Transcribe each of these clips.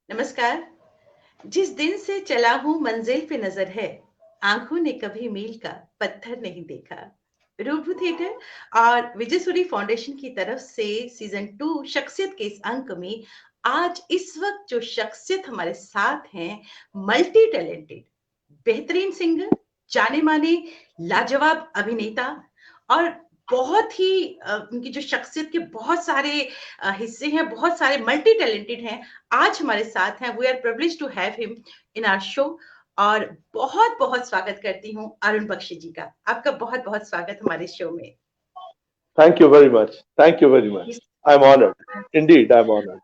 नमस्कार। जिस दिन से चला हूँ मंजिल पे नज़र है, आँखों ने कभी मील का पत्थर नहीं देखा। रूबरू थिएटर और विजय सूरी फाउंडेशन की तरफ से सीज़न 2 शख्सियत के इस अंक में आज इस वक़्त जो शख्सियत हमारे साथ हैं, मल्टी टैलेंटेड, बेहतरीन सिंगर, जाने-माने लाजवाब अभिनेता और बहुत ही उनकी जो शख्सियत के बहुत सारे हिस्से हैं, बहुत सारे मल्टी टैलेंटेड हैं। आज हमारे साथ हैं। We are privileged to have him in our show और बहुत-बहुत स्वागत करती हूँ अरुण बख्शी जी का। आपका बहुत-बहुत स्वागत हमारे शो में। Thank you very much. Thank you very much. I'm honored. Indeed, I'm honored.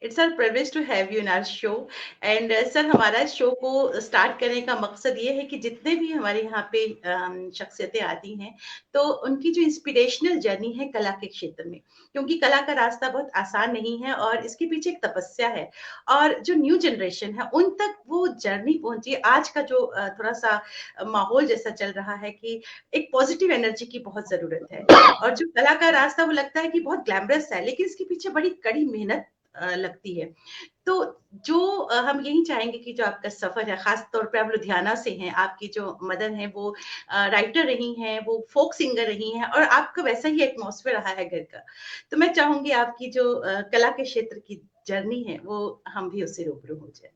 It's our privilege to have you in our show and sir हमारा शो को स्टार्ट करने का मकसद ये है कि जितने भी हमारे यहाँ पे शख्सियतें आती हैं तो उनकी जो इंस्पिरेशनल जर्नी है कला के क्षेत्र में, क्योंकि कला का रास्ता बहुत आसान नहीं है और इसके पीछे एक तपस्या है और जो न्यू जनरेशन है उन तक वो जर्नी पहुंची। आज का जो थोड़ा सा माहौल जैसा चल रहा है कि एक पॉजिटिव एनर्जी की बहुत जरूरत है और जो कला का रास्ता वो लगता है कि बहुत ग्लैमरस है, लेकिन इसके पीछे बड़ी कड़ी मेहनत लगती है। तो जो हम यही चाहेंगे कि जो आपका सफर है, खास तौर पे आप लुधियाना से हैं, आपकी जो मदर हैं वो राइटर रही हैं, वो फोक सिंगर रही हैं और आपका वैसा ही एटमॉस्फेयर रहा है घर का। तो मैं चाहूंगी आपकी जो कला के क्षेत्र की जर्नी है वो हम भी उससे रूबरू हो जाए।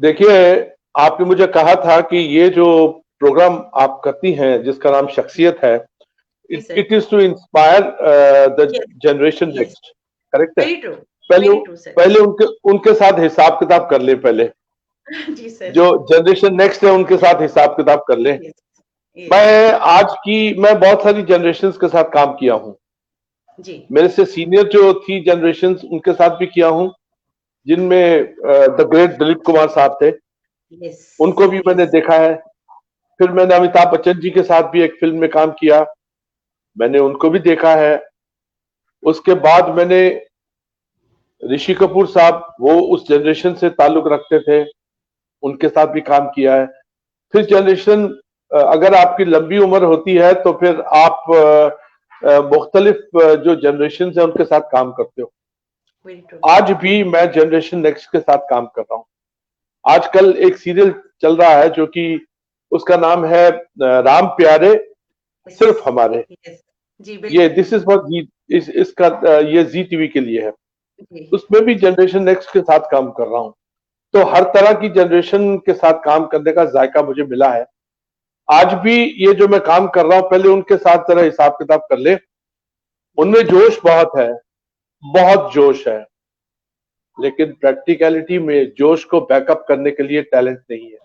देखिए, आपने मुझे कहा था कि ये जो प्रोग्राम आप करती हैं जिसका नाम शख्सियत है, जी sir. It is to inspire the yes. Generation yes. Next. Correct है। Very true. पहले वेरी ट्रू सर। पहले उनके उनके साथ हिसाब किताब कर ले। पहले जी सर। जो जनरेशन नेक्स्ट है उनके साथ हिसाब किताब कर ले। यस। यस। मैं बहुत सारी जनरेशन्स के साथ काम किया हूँ। जी। मेरे से सीनियर जो थी जनरेशन्स उनके साथ भी किया हूँ, जिनमें द ग्रेट दिलीप कुमार साहब थे, यस। उनको भी मैंने यस। देखा है। फिर मैंने अमिताभ बच्चन जी के साथ भी एक फिल्म में काम किया, मैंने उनको भी देखा है। उसके बाद मैंने ऋषि कपूर साहब, वो उस जनरेशन से ताल्लुक रखते थे, उनके साथ भी काम किया है। फिर जनरेशन, अगर आपकी लंबी उम्र होती है तो फिर आप मुख्तलिफ जो जनरेशन है उनके साथ काम करते हो। Very true. आज भी मैं जनरेशन नेक्स्ट के साथ काम कर रहा हूँ। आजकल एक सीरियल चल रहा है जो कि उसका नाम है राम प्यारे सिर्फ हमारे। यस। जी ये बिल्कुल। दिस इज फॉर जी, इसका ये जी टीवी के लिए है। जी। उसमें भी जनरेशन नेक्स्ट के साथ काम कर रहा हूँ। तो हर तरह की जनरेशन के साथ काम करने का जायका मुझे मिला है। आज भी ये जो मैं काम कर रहा हूँ, पहले उनके साथ जरा हिसाब किताब कर ले। उनमें जोश बहुत है, बहुत जोश है, लेकिन प्रैक्टिकलिटी में जोश को बैकअप करने के लिए टैलेंट नहीं है।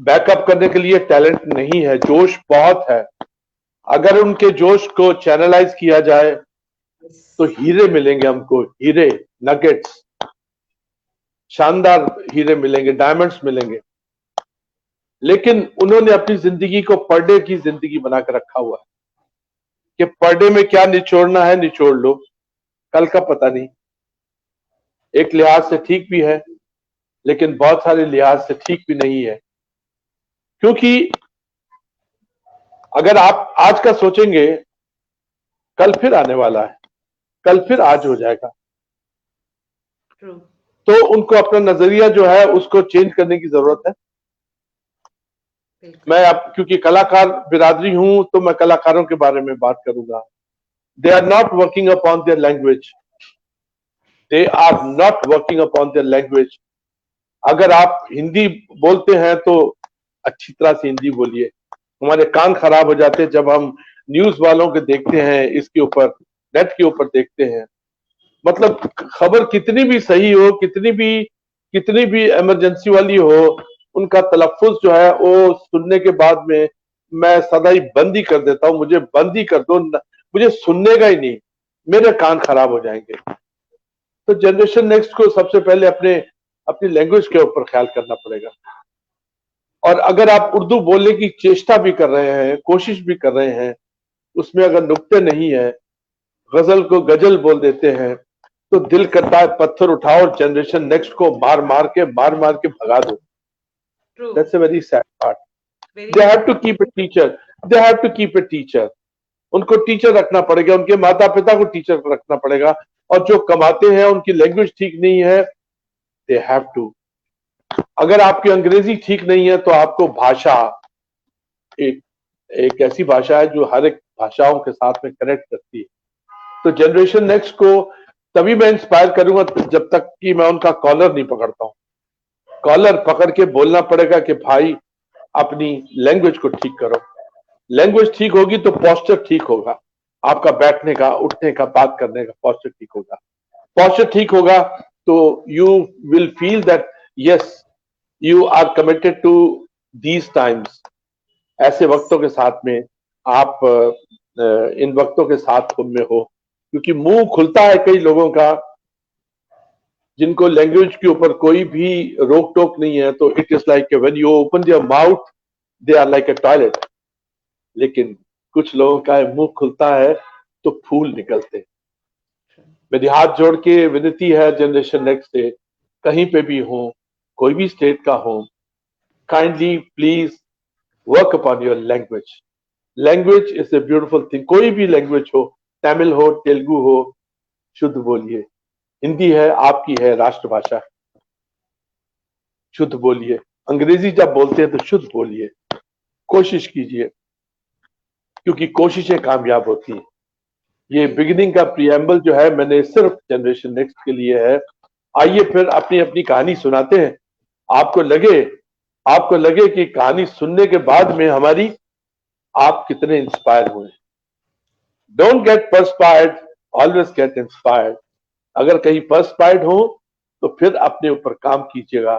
बैकअप करने के लिए टैलेंट नहीं है, जोश बहुत है। अगर उनके जोश को चैनलाइज किया जाए तो हीरे मिलेंगे हमको, हीरे, नगेट्स, शानदार हीरे मिलेंगे, डायमंड्स मिलेंगे। लेकिन उन्होंने अपनी जिंदगी को पर डे की जिंदगी बनाकर रखा हुआ है कि पर डे में क्या निचोड़ना है निचोड़ लो, कल का पता नहीं। एक लिहाज से ठीक भी है, लेकिन बहुत सारे लिहाज से ठीक भी नहीं है। क्योंकि अगर आप आज का सोचेंगे, कल फिर आने वाला है, कल फिर आज हो जाएगा। ट्रू। तो उनको अपना नजरिया जो है उसको चेंज करने की जरूरत है। बिल्कुल। मैं अब क्योंकि कलाकार बिरादरी हूं तो मैं कलाकारों के बारे में बात करूंगा। They are not working upon their language, they are not working upon their language. अगर आप हिंदी बोलते हैं तो अच्छी तरह से हिंदी बोलिए। हमारे कान खराब हो जाते हैं जब हम न्यूज वालों के देखते हैं, इसके ऊपर नेट के ऊपर देखते हैं। मतलब खबर कितनी भी सही हो, कितनी भी इमरजेंसी वाली हो, उनका तलफ्फुज जो है वो सुनने के बाद में मैं सदा ही बंद ही कर देता हूं। मुझे बंद ही कर दो, मुझे सुनने का ही नहीं, मेरे कान खराब हो जाएंगे। तो जनरेशन नेक्स्ट को सबसे पहले अपनी लैंग्वेज के ऊपर ख्याल करना पड़ेगा। और अगर आप उर्दू बोलने की चेष्टा भी कर रहे हैं, कोशिश भी कर रहे हैं, उसमें अगर नुक्ते नहीं है, गजल को गजल बोल देते हैं, तो दिल करता है पत्थर उठाओ और जनरेशन नेक्स्ट को मार मार के भगा दो। True. That's a very sad part. Very they true. Have to keep a teacher, they have to keep a teacher. उनको टीचर रखना पड़ेगा, उनके माता पिता को टीचर रखना पड़ेगा, और जो कमाते हैं उनकी लैंग्वेज ठीक नहीं है, दे हैव टू। अगर आपकी अंग्रेजी ठीक नहीं है तो आपको भाषा, एक एक ऐसी भाषा है जो हर एक भाषाओं के साथ में कनेक्ट करती है। तो जनरेशन नेक्स्ट को तभी मैं इंस्पायर करूंगा जब तक कि मैं उनका कॉलर नहीं पकड़ता हूं। कॉलर पकड़ के बोलना पड़ेगा कि भाई अपनी लैंग्वेज को ठीक करो। लैंग्वेज ठीक होगी तो पोस्चर ठीक होगा, आपका बैठने का, उठने का, बात करने का पोस्चर ठीक होगा। पोस्चर ठीक होगा तो you will feel that yes you are committed to these times. ऐसे वक्तों के साथ में आप इन वक्तों के साथ में हो, क्योंकि मुंह खुलता है कई लोगों का जिनको लैंग्वेज के ऊपर कोई भी रोक टोक नहीं है, तो it is like when you open your mouth they are like a toilet. लेकिन कुछ लोगों का मुंह खुलता है तो फूल निकलते हैं। मेरी हाथ जोड़ के विनती है जनरेशन नेक्स्ट से, कहीं पे भी हो, कोई भी स्टेट का हो, kindly please work upon your language. Language is a beautiful thing. कोई भी लैंग्वेज हो, तमिल हो, तेलुगु हो, शुद्ध बोलिए। हिंदी है, आपकी है, राष्ट्रभाषा, शुद्ध बोलिए। अंग्रेजी जब बोलते हैं तो शुद्ध बोलिए, कोशिश कीजिए, क्योंकि कोशिशें कामयाब होती हैं। ये बिगिनिंग का प्रीएम्बल जो है मैंने सिर्फ जनरेशन नेक्स्ट के लिए है। आइए फिर अपनी अपनी कहानी सुनाते हैं। आपको लगे कि कहानी सुनने के बाद में हमारी आप कितने इंस्पायर हुए। Don't get perspired, always get inspired. अगर कहीं पर्सपायर्ड हो तो फिर अपने ऊपर काम कीजिएगा,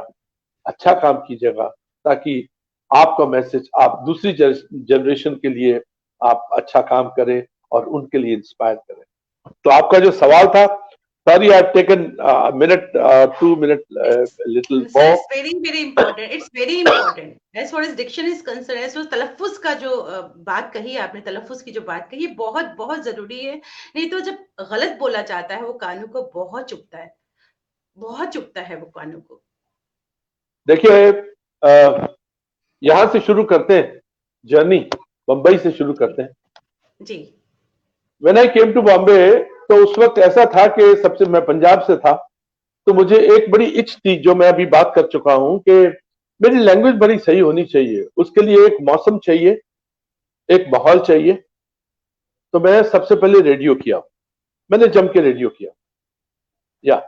अच्छा काम कीजिएगा, ताकि आपका मैसेज आप दूसरी जनरेशन के लिए आप अच्छा काम करें और उनके लिए इंस्पायर करें। तो आपका जो सवाल था, sorry I have taken minute 2 minute little more. It's very very important. It's very important. As far as diction is concerned, as far as तलफ्फुज का जो बात कही आपने, तलफ्फुज की जो बात कही, बहुत बहुत जरूरी है। नहीं तो जब गलत बोला जाता है वो कानों को बहुत चुभता है, बहुत चुभता है वो कानों को। देखिए यहां से शुरू करते हैं जर्नी, बंबई से शुरू करते हैं जी। When I came to Bombay, तो उस वक्त ऐसा था कि सबसे, मैं पंजाब से था, तो मुझे एक बड़ी इच्छ थी जो मैं अभी बात कर चुका हूं कि मेरी लैंग्वेज बड़ी सही होनी चाहिए। उसके लिए एक मौसम चाहिए, एक माहौल चाहिए। तो मैं सबसे पहले रेडियो किया, मैंने जम के रेडियो किया। या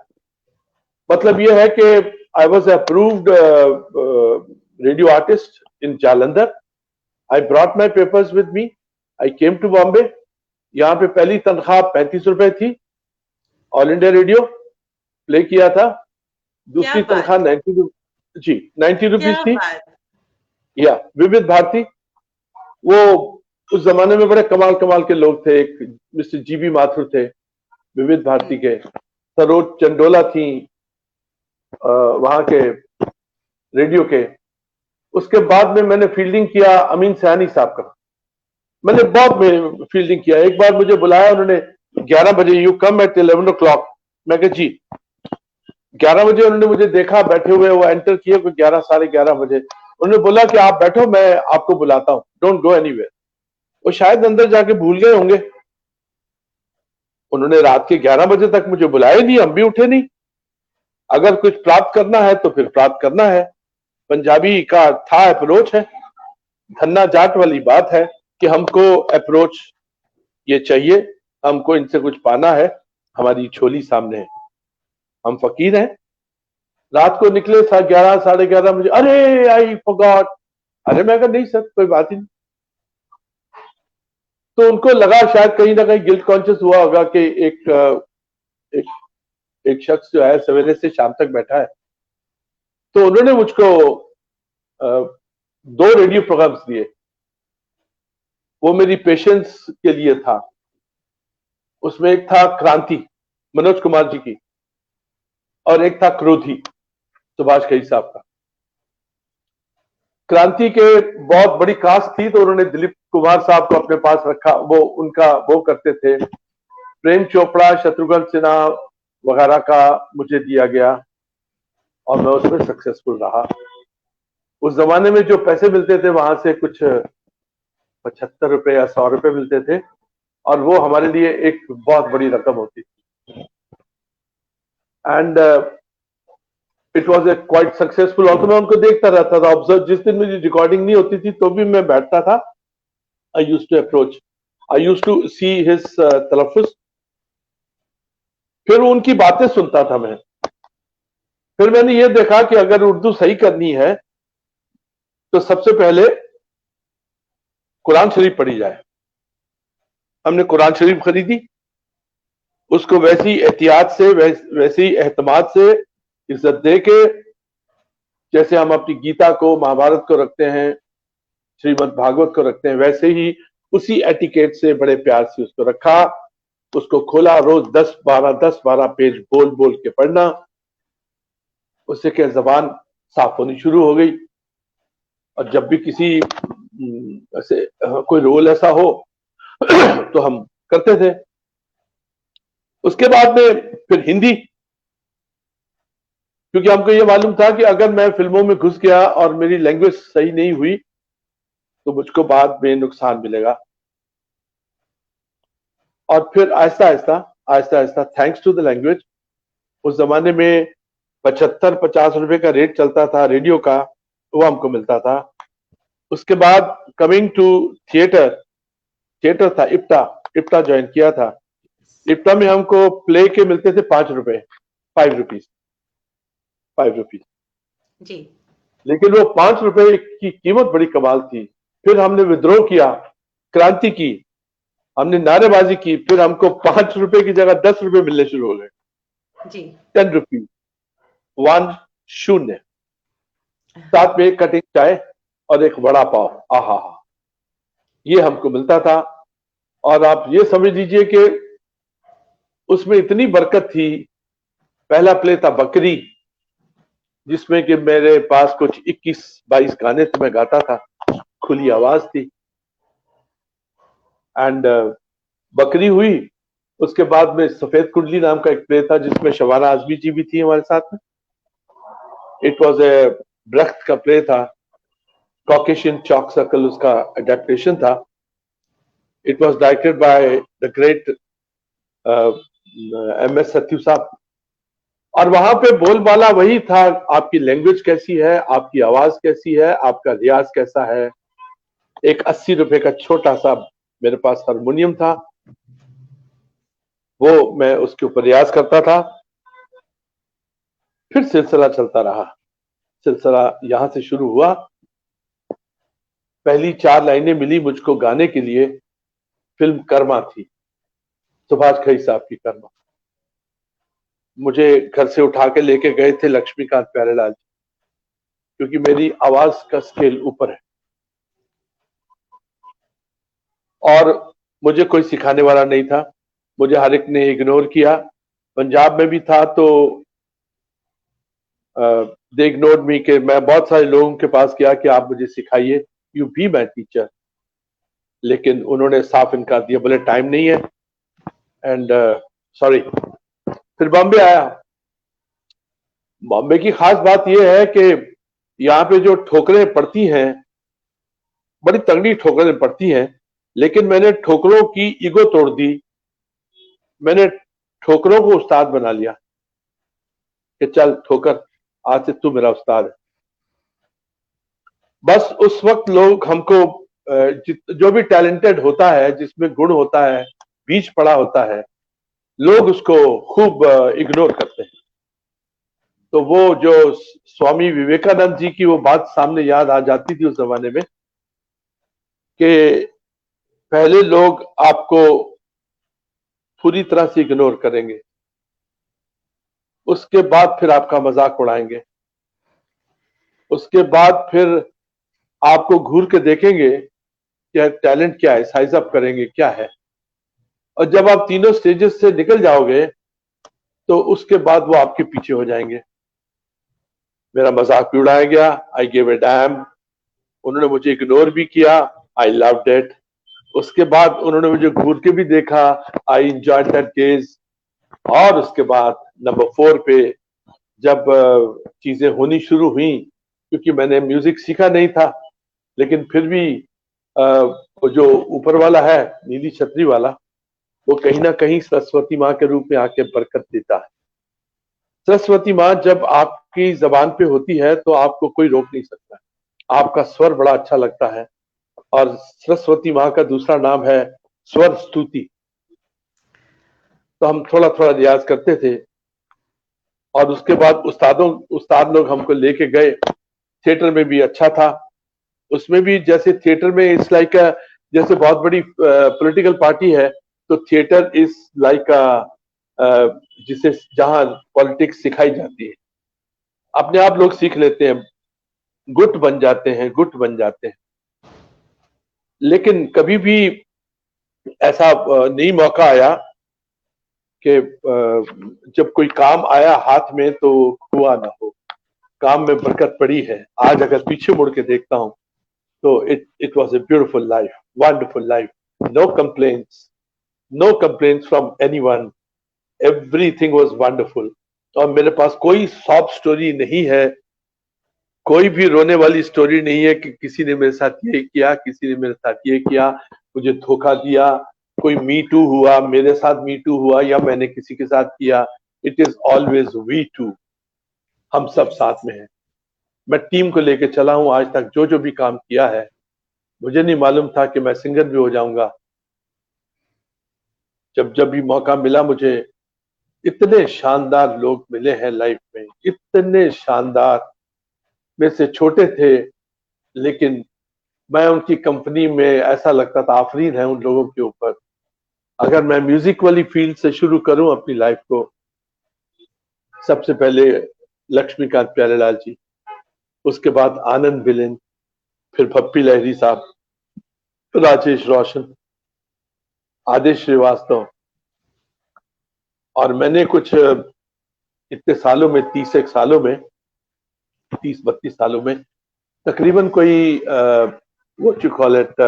मतलब यह है कि I was approved radio artist in Jalandhar. I brought my papers with me, I came to Bombay. यहाँ पे पहली तनख्वाह 35 रुपए थी, ऑल इंडिया रेडियो प्ले किया था। दूसरी तनख्वाह 90 रुपीज थी। या विविध भारती, वो उस जमाने में बड़े कमाल कमाल के लोग थे। एक मिस्टर जीबी माथुर थे विविध भारती के, सरोज चंडोला थी वहां के रेडियो के। उसके बाद में मैंने फील्डिंग किया अमीन सयानी साहब का, मैंने बहुत फील्डिंग किया। एक बार मुझे बुलाया उन्होंने 11 बजे, यू कम एट 11 o'clock। मैं कहा जी। 11 बजे उन्होंने मुझे देखा बैठे हुए, वो एंटर किए 11 साढ़े 11 बजे। उन्होंने बोला कि आप बैठो, मैं आपको बुलाता हूं, डोंट गो एनीवेयर। वो शायद अंदर जाके भूल गए होंगे। उन्होंने रात के 11 बजे तक मुझे बुलाया नहीं, हम भी उठे नहीं। अगर कुछ प्राप्त करना है तो फिर प्राप्त करना है। पंजाबी का था अप्रोच है, धन्ना जाट वाली बात है कि हमको अप्रोच ये चाहिए, हमको इनसे कुछ पाना है, हमारी झोली सामने है, हम फकीर हैं। रात को निकले 11 साढ़े 11 बजे, अरे आई फॉरगॉट। अरे मैं कहा नहीं सर, कोई बात ही नहीं। तो उनको लगा शायद कहीं ना कहीं गिल्ट कॉन्शियस हुआ होगा कि एक, एक शख्स जो है सवेरे से शाम तक बैठा है। तो उन्होंने मुझको 2 रेडियो प्रोग्राम्स दिए। वो मेरी पेशेंस के लिए था। उसमें एक था क्रांति मनोज कुमार जी की, और एक था क्रोधी सुभाष घई साहब का। क्रांति के बहुत बड़ी कास्ट थी, तो उन्होंने दिलीप कुमार साहब को अपने पास रखा, वो उनका वो करते थे। प्रेम चोपड़ा, शत्रुघ्न सिन्हा वगैरह का मुझे दिया गया, और मैं उसमें सक्सेसफुल रहा। उस जमाने में जो पैसे मिलते थे वहां से कुछ 75 रुपए या 100 रुपए मिलते थे, और वो हमारे लिए एक बहुत बड़ी रकम होती थी। And it was a quite successful also. मैं उनको देखता रहता था, ऑब्जर्व। जिस दिन मेरी रिकॉर्डिंग नहीं होती थी तो भी मैं बैठता था। I use to approach, I use to see his तलफ़ुज़, फिर उनकी बातें सुनता था मैं। फिर मैंने ये देखा कि अगर उर्दू सही करनी है तो सबसे पहले कुरान शरीफ पढ़ी जाए। हमने कुरान शरीफ खरीदी, उसको वैसी एहतियात से, वैसी एहतमाद से, इज्जत दे के, जैसे हम अपनी गीता को, महाभारत को रखते हैं, श्रीमद् भागवत को रखते हैं, वैसे ही उसी एटिकेट से बड़े प्यार से उसको रखा। उसको खोला, रोज 10-12 पेज बोल बोल के पढ़ना। उससे क्या जबान साफ होनी शुरू हो गई। और जब भी किसी ऐसे कोई रोल ऐसा हो तो हम करते थे। उसके बाद में फिर हिंदी, क्योंकि हमको ये मालूम था कि अगर मैं फिल्मों में घुस गया और मेरी लैंग्वेज सही नहीं हुई तो मुझको बाद में नुकसान मिलेगा। और फिर Aahista Aahista thanks to the language, उस जमाने में 75-50 रुपए का रेट चलता था रेडियो का, वो हमको मिलता था। उसके बाद कमिंग टू थिएटर, थिएटर था इप्टा, इप्टा ज्वाइन किया था। इप्टा में हमको प्ले के मिलते थे 5 रुपए, 5 रुपीज, 5 रुपीज जी। लेकिन वो 5 रुपए की कीमत बड़ी कमाल थी। फिर हमने विद्रोह किया, क्रांति की, हमने नारेबाजी की, फिर हमको 5 रुपए की जगह 10 रुपए मिलने शुरू हो गए जी। 10 रुपीज, 10, साथ में एक कटिंग चाय और एक वड़ा पाव। आहा, ये हमको मिलता था। और आप ये समझ लीजिए कि उसमें इतनी बरकत थी। पहला प्ले था बकरी, जिसमें कि मेरे पास कुछ 21-22 गाने तो मैं गाता था, खुली आवाज थी। एंड बकरी हुई। उसके बाद में सफेद कुंडली नाम का एक प्ले था जिसमें शबाना आजमी जी भी थी हमारे साथ में। इट वॉज ए ब्रेख्त का प्ले था, कॉकेशियन चॉक सर्कल उसका अडेप्टेशन था। It was directed by the great MS Sathyu साहब। और वहां पे बोलबाला वही था, आपकी लैंग्वेज कैसी है, आपकी आवाज कैसी है, आपका रियाज कैसा है। एक 80 रुपए का छोटा सा मेरे पास हारमोनियम था, वो मैं उसके ऊपर रियाज करता था। फिर सिलसिला चलता रहा। सिलसिला यहां से शुरू हुआ। पहली 4 लाइनें मिली मुझको गाने के लिए, फिल्म कर्मा थी, सुभाष घई साहब की कर्मा। मुझे घर से उठा के लेके गए थे लक्ष्मीकांत प्यारेलाल जी, क्योंकि मेरी आवाज का स्केल ऊपर है और मुझे कोई सिखाने वाला नहीं था। मुझे हर एक ने इग्नोर किया। पंजाब में भी था तो दे इग्नोर्ड मी, कि मैं बहुत सारे लोगों के पास गया कि आप मुझे सिखाइए, यू बी माय टीचर, लेकिन उन्होंने साफ इनकार दिया, बोले टाइम नहीं है एंड सॉरी। फिर बॉम्बे आया। बॉम्बे की खास बात यह है कि यहाँ पे जो ठोकरें पड़ती हैं, बड़ी तगड़ी ठोकरें पड़ती हैं, लेकिन मैंने ठोकरों की ईगो तोड़ दी। मैंने ठोकरों को उस्ताद बना लिया कि चल ठोकर, आज से तू मेरा उस्ताद है। बस उस वक्त लोग हमको जो भी टैलेंटेड होता है, जिसमें गुण होता है, बीज पड़ा होता है, लोग उसको खूब इग्नोर करते हैं। तो वो जो स्वामी विवेकानंद जी की वो बात सामने याद आ जाती थी उस जमाने में, कि पहले लोग आपको पूरी तरह से इग्नोर करेंगे, उसके बाद फिर आपका मजाक उड़ाएंगे, उसके बाद फिर आपको घूर के देखेंगे कि टैलेंट क्या है, साइज अप करेंगे क्या है। और जब आप तीनों स्टेजेस से निकल जाओगे तो उसके बाद वो आपके पीछे हो जाएंगे। मेरा मजाक भी उड़ाया गया, आई गिव ए डैम। उन्होंने मुझे इग्नोर भी किया, आई लव्ड इट। उसके बाद उन्होंने मुझे घूर के भी देखा, आई एंजॉयड दैट डेज। और उसके बाद नंबर 4 पे जब चीजें होनी शुरू हुई, क्योंकि मैंने म्यूजिक सीखा नहीं था, लेकिन फिर भी जो ऊपर वाला है, नीली छतरी वाला, वो कहीं ना कहीं सरस्वती माँ के रूप में आके बरकत देता है। सरस्वती माँ जब आपकी जबान पे होती है तो आपको कोई रोक नहीं सकता। आपका स्वर बड़ा अच्छा लगता है, और सरस्वती माँ का दूसरा नाम है स्वर स्तुति। तो हम थोड़ा थोड़ा रियाज करते थे, और उसके बाद उस्ताद लोग हमको लेके गए। थिएटर में भी अच्छा था। उसमें भी जैसे थिएटर में इट्स लाइक जैसे बहुत बड़ी पॉलिटिकल पार्टी है, तो थिएटर इज लाइक जिसे जहां पॉलिटिक्स सिखाई जाती है। अपने आप लोग सीख लेते हैं, गुट बन जाते हैं, गुट बन जाते हैं। लेकिन कभी भी ऐसा नहीं मौका आया कि जब कोई काम आया हाथ में तो हुआ ना हो। काम में बरकत पड़ी है। आज अगर पीछे मुड़ के देखता हूं तो it was a beautiful life, wonderful life, no complaints from anyone, everything was wonderful. और मेरे पास कोई सॉब स्टोरी नहीं है, कोई भी रोने वाली स्टोरी नहीं है कि किसी ने मेरे साथ ये किया, किसी ने मेरे साथ ये किया, मुझे धोखा दिया, कोई मी टू हुआ, मेरे साथ मी टू हुआ, या मैंने किसी के साथ किया। It is always we too. हम सब यस। साथ में हैं। मैं टीम को लेके चला हूं आज तक। जो जो भी काम किया है, मुझे नहीं मालूम था कि मैं सिंगर भी हो जाऊंगा। जब जब भी मौका मिला मुझे, इतने शानदार लोग मिले हैं लाइफ में, इतने शानदार। मेरे से छोटे थे, लेकिन मैं उनकी कंपनी में ऐसा लगता था आफरीन है उन लोगों के ऊपर। अगर मैं म्यूजिक वाली फील्ड से शुरू करूं अपनी लाइफ को, सबसे पहले लक्ष्मीकांत प्यारेलाल जी, उसके बाद आनंद विलेन, फिर भप्पी लहरी साहब, राजेश रोशन, आदेश श्रीवास्तव। और मैंने कुछ इतने सालों में, 30 सालों में, 30-32 सालों में, तकरीबन कोई what you call it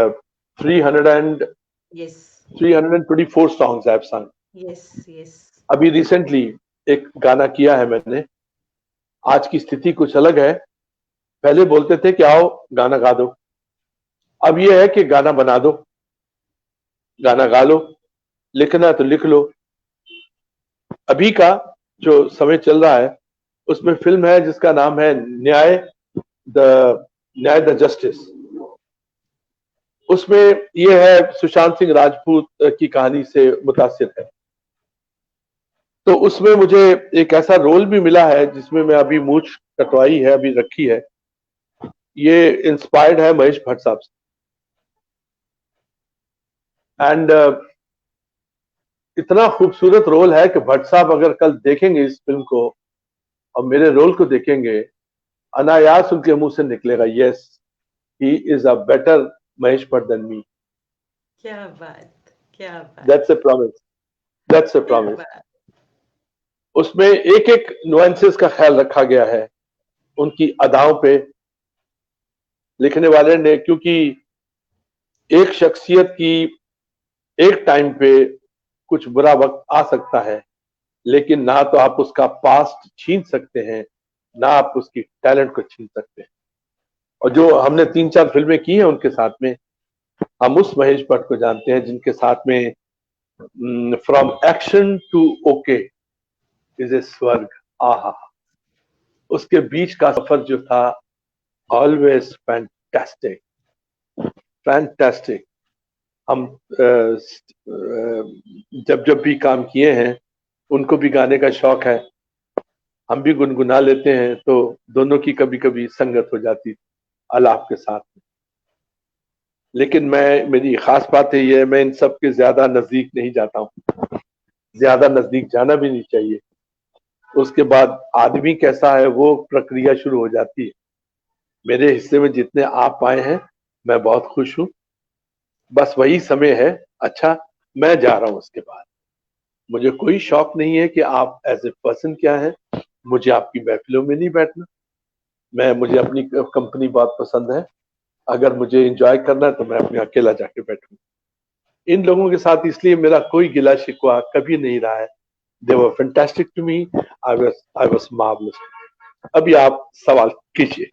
324 songs I have sung. Yes. अभी रिसेंटली एक गाना किया है मैंने। आज की स्थिति कुछ अलग है। पहले बोलते थे कि आओ गाना गा दो, अब यह है कि गाना बना दो, गाना गा लो, लिखना है तो लिख लो। अभी का जो समय चल रहा है उसमें फिल्म है जिसका नाम है न्याय द जस्टिस। उसमें यह है सुशांत सिंह राजपूत की कहानी से मुतासिर है। तो उसमें मुझे एक ऐसा रोल भी मिला है जिसमें मैं अभी मूंछ कटवाई है, अभी रखी है। ये इंस्पायर्ड है महेश भट्ट साहब से। एंड इतना खूबसूरत रोल है कि भट्ट साहब अगर कल देखेंगे इस फिल्म को और मेरे रोल को देखेंगे, अनायास उनके मुंह से निकलेगा, yes he is a better Mahesh Bhatt than me. क्या बात, क्या बात, that's a promise, that's a क्या प्रॉमिस। बात। उसमें एक एक नुआंसेस का ख्याल रखा गया है, उनकी अदाओं पे। लिखने वाले ने, क्योंकि एक शख्सियत की एक टाइम पे कुछ बुरा वक्त आ सकता है, लेकिन ना तो आप उसका पास्ट छीन सकते हैं, ना आप उसकी टैलेंट को छीन सकते हैं। और जो हमने 3-4 फिल्में की हैं उनके साथ में, हम उस महेश भट्ट को जानते हैं जिनके साथ में from action to okay is a स्वर्ग। आहा, उसके बीच का सफर जो था, ऑलवेज फैंटास्टिक, फैंटास्टिक। हम जब जब भी काम किए हैं, उनको भी गाने का शौक है, हम भी गुनगुना लेते हैं, तो दोनों की कभी कभी संगत हो जाती आलाप के साथ। लेकिन मेरी खास बात है ये, मैं इन सब के ज्यादा नजदीक नहीं जाता हूँ। ज्यादा नजदीक जाना भी नहीं चाहिए। उसके बाद आदमी कैसा है वो प्रक्रिया शुरू हो जाती है। मेरे हिस्से में जितने आप आए हैं, मैं बहुत खुश हूँ। बस वही समय है। अच्छा, मैं जा रहा हूँ। उसके बाद मुझे कोई शौक नहीं है कि आप एज ए पर्सन क्या है। मुझे आपकी महफिलों में नहीं बैठना। मुझे अपनी कंपनी बहुत पसंद है। अगर मुझे एंजॉय करना है तो मैं अपने अकेला जाके बैठूं। इन लोगों के साथ इसलिए मेरा कोई गिला शिकवा कभी नहीं रहा है। They were fantastic to me. I was marvellous. अभी आप सवाल कीजिए।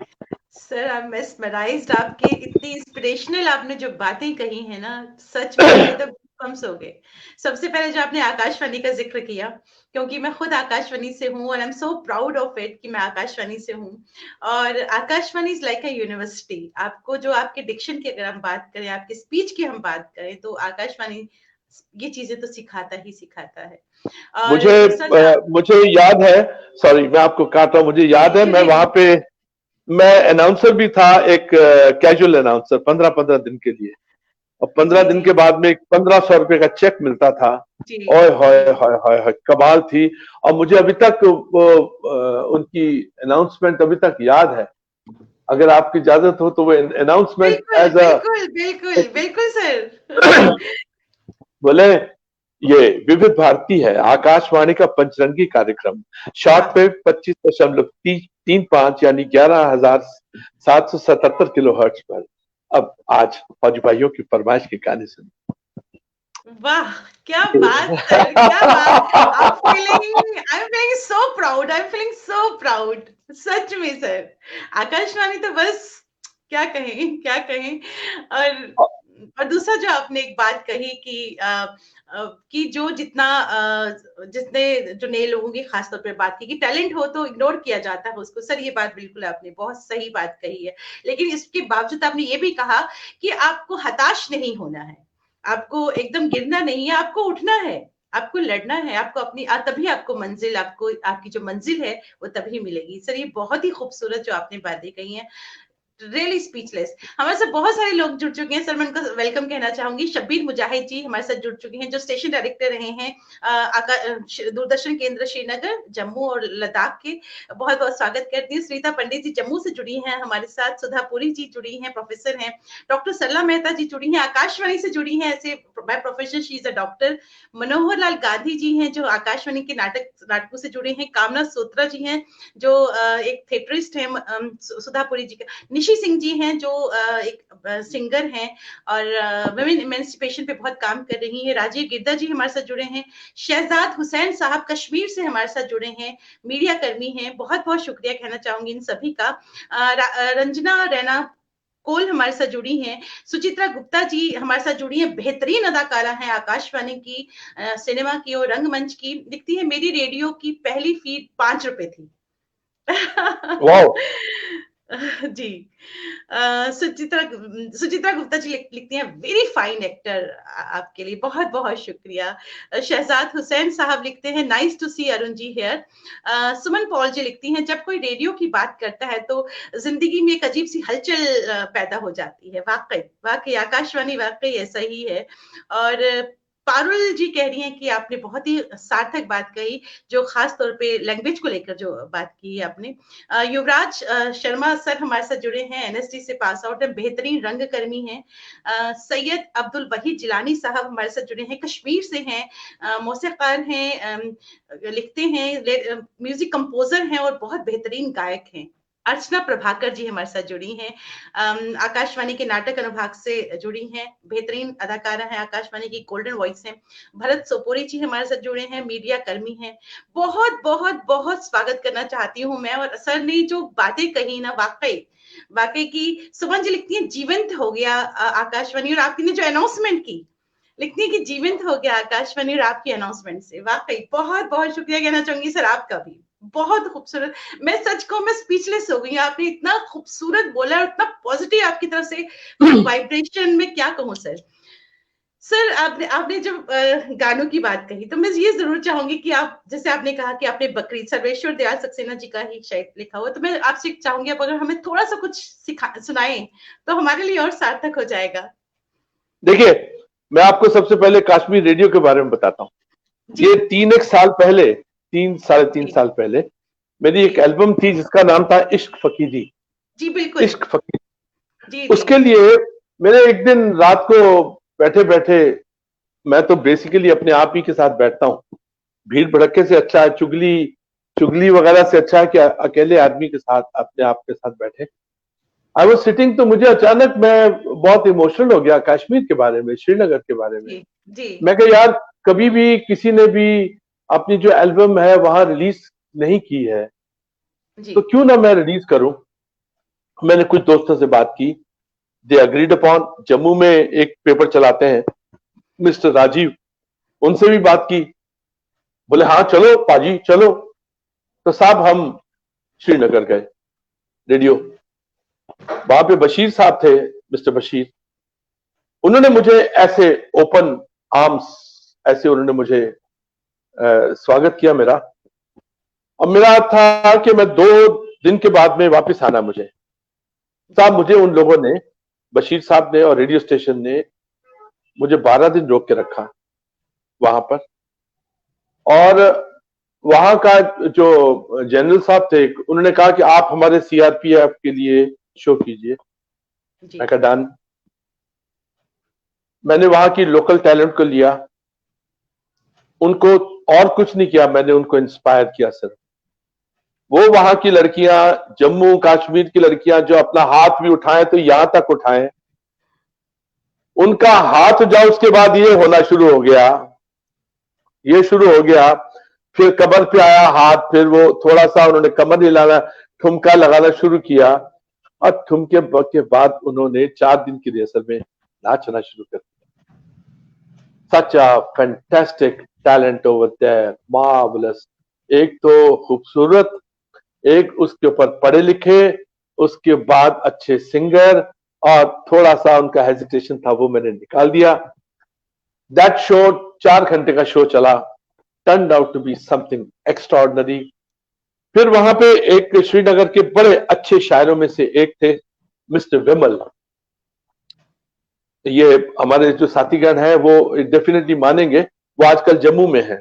सर आई एम मेस्मराइज्ड, आपके इतनी इंस्पिरेशनल आपने जो बातें कही है ना, सच में मुझे तो हम सो गए। सबसे पहले जो आपने आकाशवाणी का ज़िक्र किया, क्योंकि मैं खुद आकाशवाणी से हूँ और I am so proud of it कि मैं आकाशवाणी से हूँ। और Akashvani is like a university. आपको जो आपके डिक्शन की अगर हम बात करें, आपके स्पीच की हम बात करें, तो आकाशवाणी ये चीज़ें तो सिखाता ही सिखाता है। मुझे और सच मुझे याद है, सॉरी मैं आपको काट रहा हूँ, मुझे याद है जी, मैं जी, वहां जी। पे मैं अनाउंसर भी था, एक कैजुअल अनाउंसर 15-15 दिन के लिए। और 15 जी, दिन जी, के बाद में 1500 रुपए का चेक मिलता था। जी, ओए जी। होए होए होए होए, कमाल थी। और मुझे अभी तक वो उनकी अनाउंसमेंट अभी तक याद है। अगर आपकी इजाजत हो तो वो अनाउंसमेंट बिल्कुल, एज अ बिल्कुल, बिल्कुल, बिल्कुल सर। बोले, ये विविध भारती है, आकाशवाणी का पंचरंगी कार्यक्रम, शॉर्ट वाह! वेव 25.35 यानी 11,777 किलो हर्ट्ज पर। अब आज फौजी भाइयों की फरमाइश के गाने सुन। वाह! क्या बात सर, क्या बात! I am feeling so proud, I am feeling so proud. सच में सर, आकाशवाणी तो बस क्या कहें, क्या कहें। और दूसरा जो आपने एक बात कही कि जो जितने जो नए लोगों की खास तौर पे बात की कि टैलेंट हो तो इग्नोर किया जाता है उसको। सर ये बात बिल्कुल आपने बहुत सही बात कही है। लेकिन इसके बावजूद आपने ये भी कहा कि आपको हताश नहीं होना है। आपको एकदम गिरना नहीं है, आपको उठना है, आपको लड़ना है, आपको तभी आपको मंजिल, आपको आपकी जो मंजिल है वो तभी मिलेगी। सर ये बहुत ही खूबसूरत जो आपने बातें कही हैं, रियली स्पीचलेस। हमारे साथ बहुत सारे लोग जुड़ चुके हैं सर, मैं उनका वेलकम कहना चाहूंगी। शब्बीर मुजाहिद जी हमारे साथ जुड़ चुके हैं, जो स्टेशन डायरेक्टर रहे हैं दूरदर्शन केंद्र श्रीनगर, जम्मू और लद्दाख के। बहुत बहुत स्वागत करती हूँ। श्रीता पंडित जी जम्मू से जुड़ी हैं हमारे साथ, सुधा पुरी जी जुड़ी हैं, प्रोफेसर हैं। डॉक्टर सरला मेहता जी जुड़ी हैं, आकाशवाणी से जुड़ी हैं ऐसे by profession, she is a doctor. Manohar Lal Gandhi ji हैं जो आकाशवाणी के नाटकों से जुड़े हैं। कामना सोत्रा जी हैं जो एक थिएटरिस्ट हैं। सुधापुरी जी, निशी सिंह जी हैं जो एक सिंगर हैं और वुमेन इमेंसिपेशन पे बहुत काम कर रही हैं। राजीव गिरदा जी हमारे साथ जुड़े हैं। शहजाद हुसैन साहब कश्मीर से हमारे साथ जुड़े हैं, मीडिया कर्मी हैं। बहुत बहुत शुक्रिया कहना चाहूंगी इन सभी का। रंजना रैना कोल हमारे साथ जुड़ी हैं। सुचित्रा गुप्ता जी हमारे साथ जुड़ी हैं, बेहतरीन अदाकारा हैं, आकाशवाणी की, सिनेमा की और रंगमंच की। लिखती है मेरी रेडियो की पहली फीड 5 रुपए थी। वाह। जी। सुचित्रा सुचित्रा गुप्ता जी लिखती हैं वेरी फाइन एक्टर, आपके लिए बहुत बहुत शुक्रिया। शहजाद हुसैन साहब लिखते हैं nice to see Arun ji here. Suman Paul ji लिखती हैं जब कोई रेडियो की बात करता है तो जिंदगी में एक अजीब सी हलचल पैदा हो जाती है। वाकई वाकई आकाशवाणी वाकई ऐसा ही है। और पारुल जी कह रही हैं कि आपने बहुत ही सार्थक बात कही, जो खास तौर पे लैंग्वेज को लेकर जो बात की है आपने। युवराज शर्मा सर हमारे साथ जुड़े हैं, एनएसडी से पास आउट है, बेहतरीन रंगकर्मी हैं। सैयद अब्दुल वहीद जिलानी साहब हमारे साथ जुड़े हैं, कश्मीर से हैं, मौसीकार हैं, लिखते हैं, म्यूजिक कंपोजर हैं और बहुत बेहतरीन गायक हैं। अर्चना प्रभाकर जी हमारे साथ जुड़ी हैं, आकाशवाणी के नाटक अनुभाग से जुड़ी हैं, बेहतरीन अदाकारा हैं, आकाशवाणी की गोल्डन वॉइस हैं। भरत सोपोरी जी हमारे साथ जुड़े हैं, मीडिया कर्मी हैं। बहुत बहुत बहुत स्वागत करना चाहती हूँ मैं। और सर ने जो बातें कही ना, वाकई वाकई की सुमन जी लिखती है जीवंत हो गया आकाशवाणी, और आपने जो अनाउंसमेंट की लिखती है कि जीवंत हो गया आकाशवाणी और आपकी अनाउंसमेंट से। वाकई बहुत बहुत शुक्रिया कहना चाहूंगी सर आपका भी, बहुत खूबसूरत। मैं सच कहूं मैं स्पीचलेस हो गई, आपने इतना खूबसूरत बोला और इतना पॉजिटिव आपकी तरफ से वाइब्रेशन, में क्या कहूँ सर। सर आपने आपने जब गानों की बात कही तो मैं ये जरूर चाहूंगी कि आप, जैसे आपने कहा कि आपने बकरीद सर्वेश्वर दयाल सक्सेना जी का ही शायद लिखा हुआ, तो मैं आपसे चाहूंगी आप अगर हमें थोड़ा सा कुछ सुनाएं तो हमारे लिए और सार्थक हो जाएगा। देखिए, मैं आपको सबसे पहले कश्मीर रेडियो के बारे में बताता हूँ। जी ये 3 एक साल पहले, 3 साढ़े 3 जी साल पहले मेरी जी एक एल्बम थी जिसका नाम था इश्क फकीरी। जी बिल्कुल। इश्क फकीरी, जी जी उसके लिए मैंने एक दिन रात को बैठे बैठे, मैं तो बेसिकली अपने आप ही के साथ बैठता हूँ। भीड़ भड़के से अच्छा है, चुगली चुगली वगैरह से अच्छा है कि अकेले आदमी के साथ, अपने आप के साथ बैठे। आई वॉज सिटिंग, तो मुझे अचानक मैं बहुत इमोशनल हो गया कश्मीर के बारे में, श्रीनगर के बारे में। जी जी मैं कहा यार, कभी भी किसी ने भी अपनी जो एल्बम है वहां रिलीज नहीं की है, जी तो क्यों ना मैं रिलीज करूं। मैंने कुछ दोस्तों से बात की, दे अग्रीड अपॉन। जम्मू में एक पेपर चलाते हैं, मिस्टर राजीव, उनसे भी बात की। बोले हाँ चलो पाजी चलो। तो साहब हम श्रीनगर गए रेडियो। वहां पे बशीर साहब थे, मिस्टर बशीर। उन्होंने मुझे ऐसे ओपन आर्म्स, ऐसे उन्होंने मुझे स्वागत किया मेरा। अब मेरा था कि मैं 2 दिन के बाद में वापस आना मुझे। साहब मुझे उन लोगों ने, बशीर साहब ने और रेडियो स्टेशन ने मुझे 12 दिन रोक के रखा वहां पर। और वहां का जो जनरल साहब थे उन्होंने कहा कि आप हमारे सीआरपीएफ के लिए शो कीजिए। मैं कहा डन। मैंने वहां की लोकल टैलेंट को लिया, उनको और कुछ नहीं किया, मैंने उनको इंस्पायर किया सिर्फ। वो वहां की लड़कियां, जम्मू कश्मीर की लड़कियां जो अपना हाथ भी उठाएं तो यहां तक उठाएं, उनका हाथ जाओ उसके बाद ये होना शुरू हो गया, ये शुरू हो गया। फिर कमर पे आया हाथ, फिर वो थोड़ा सा उन्होंने कमर हिलाना, ठुमका लगाना शुरू किया। और ठुमके के बाद उन्होंने 4 दिन की रिहर्सल में नाचना शुरू कर दिया। Such a fantastic talent over there, marvellous. एक तो खूबसूरत, एक उसके ऊपर पढ़े लिखे, उसके बाद अच्छे सिंगर, और थोड़ा सा उनका हेजिटेशन था वो मैंने निकाल दिया। दैट शो 4 घंटे का शो चला, turned out to be something extraordinary. फिर वहां पे एक श्रीनगर के बड़े अच्छे शायरों में से एक थे मिस्टर विमल। ये हमारे जो साथीगण हैं वो डेफिनेटली मानेंगे, वो आजकल जम्मू में है।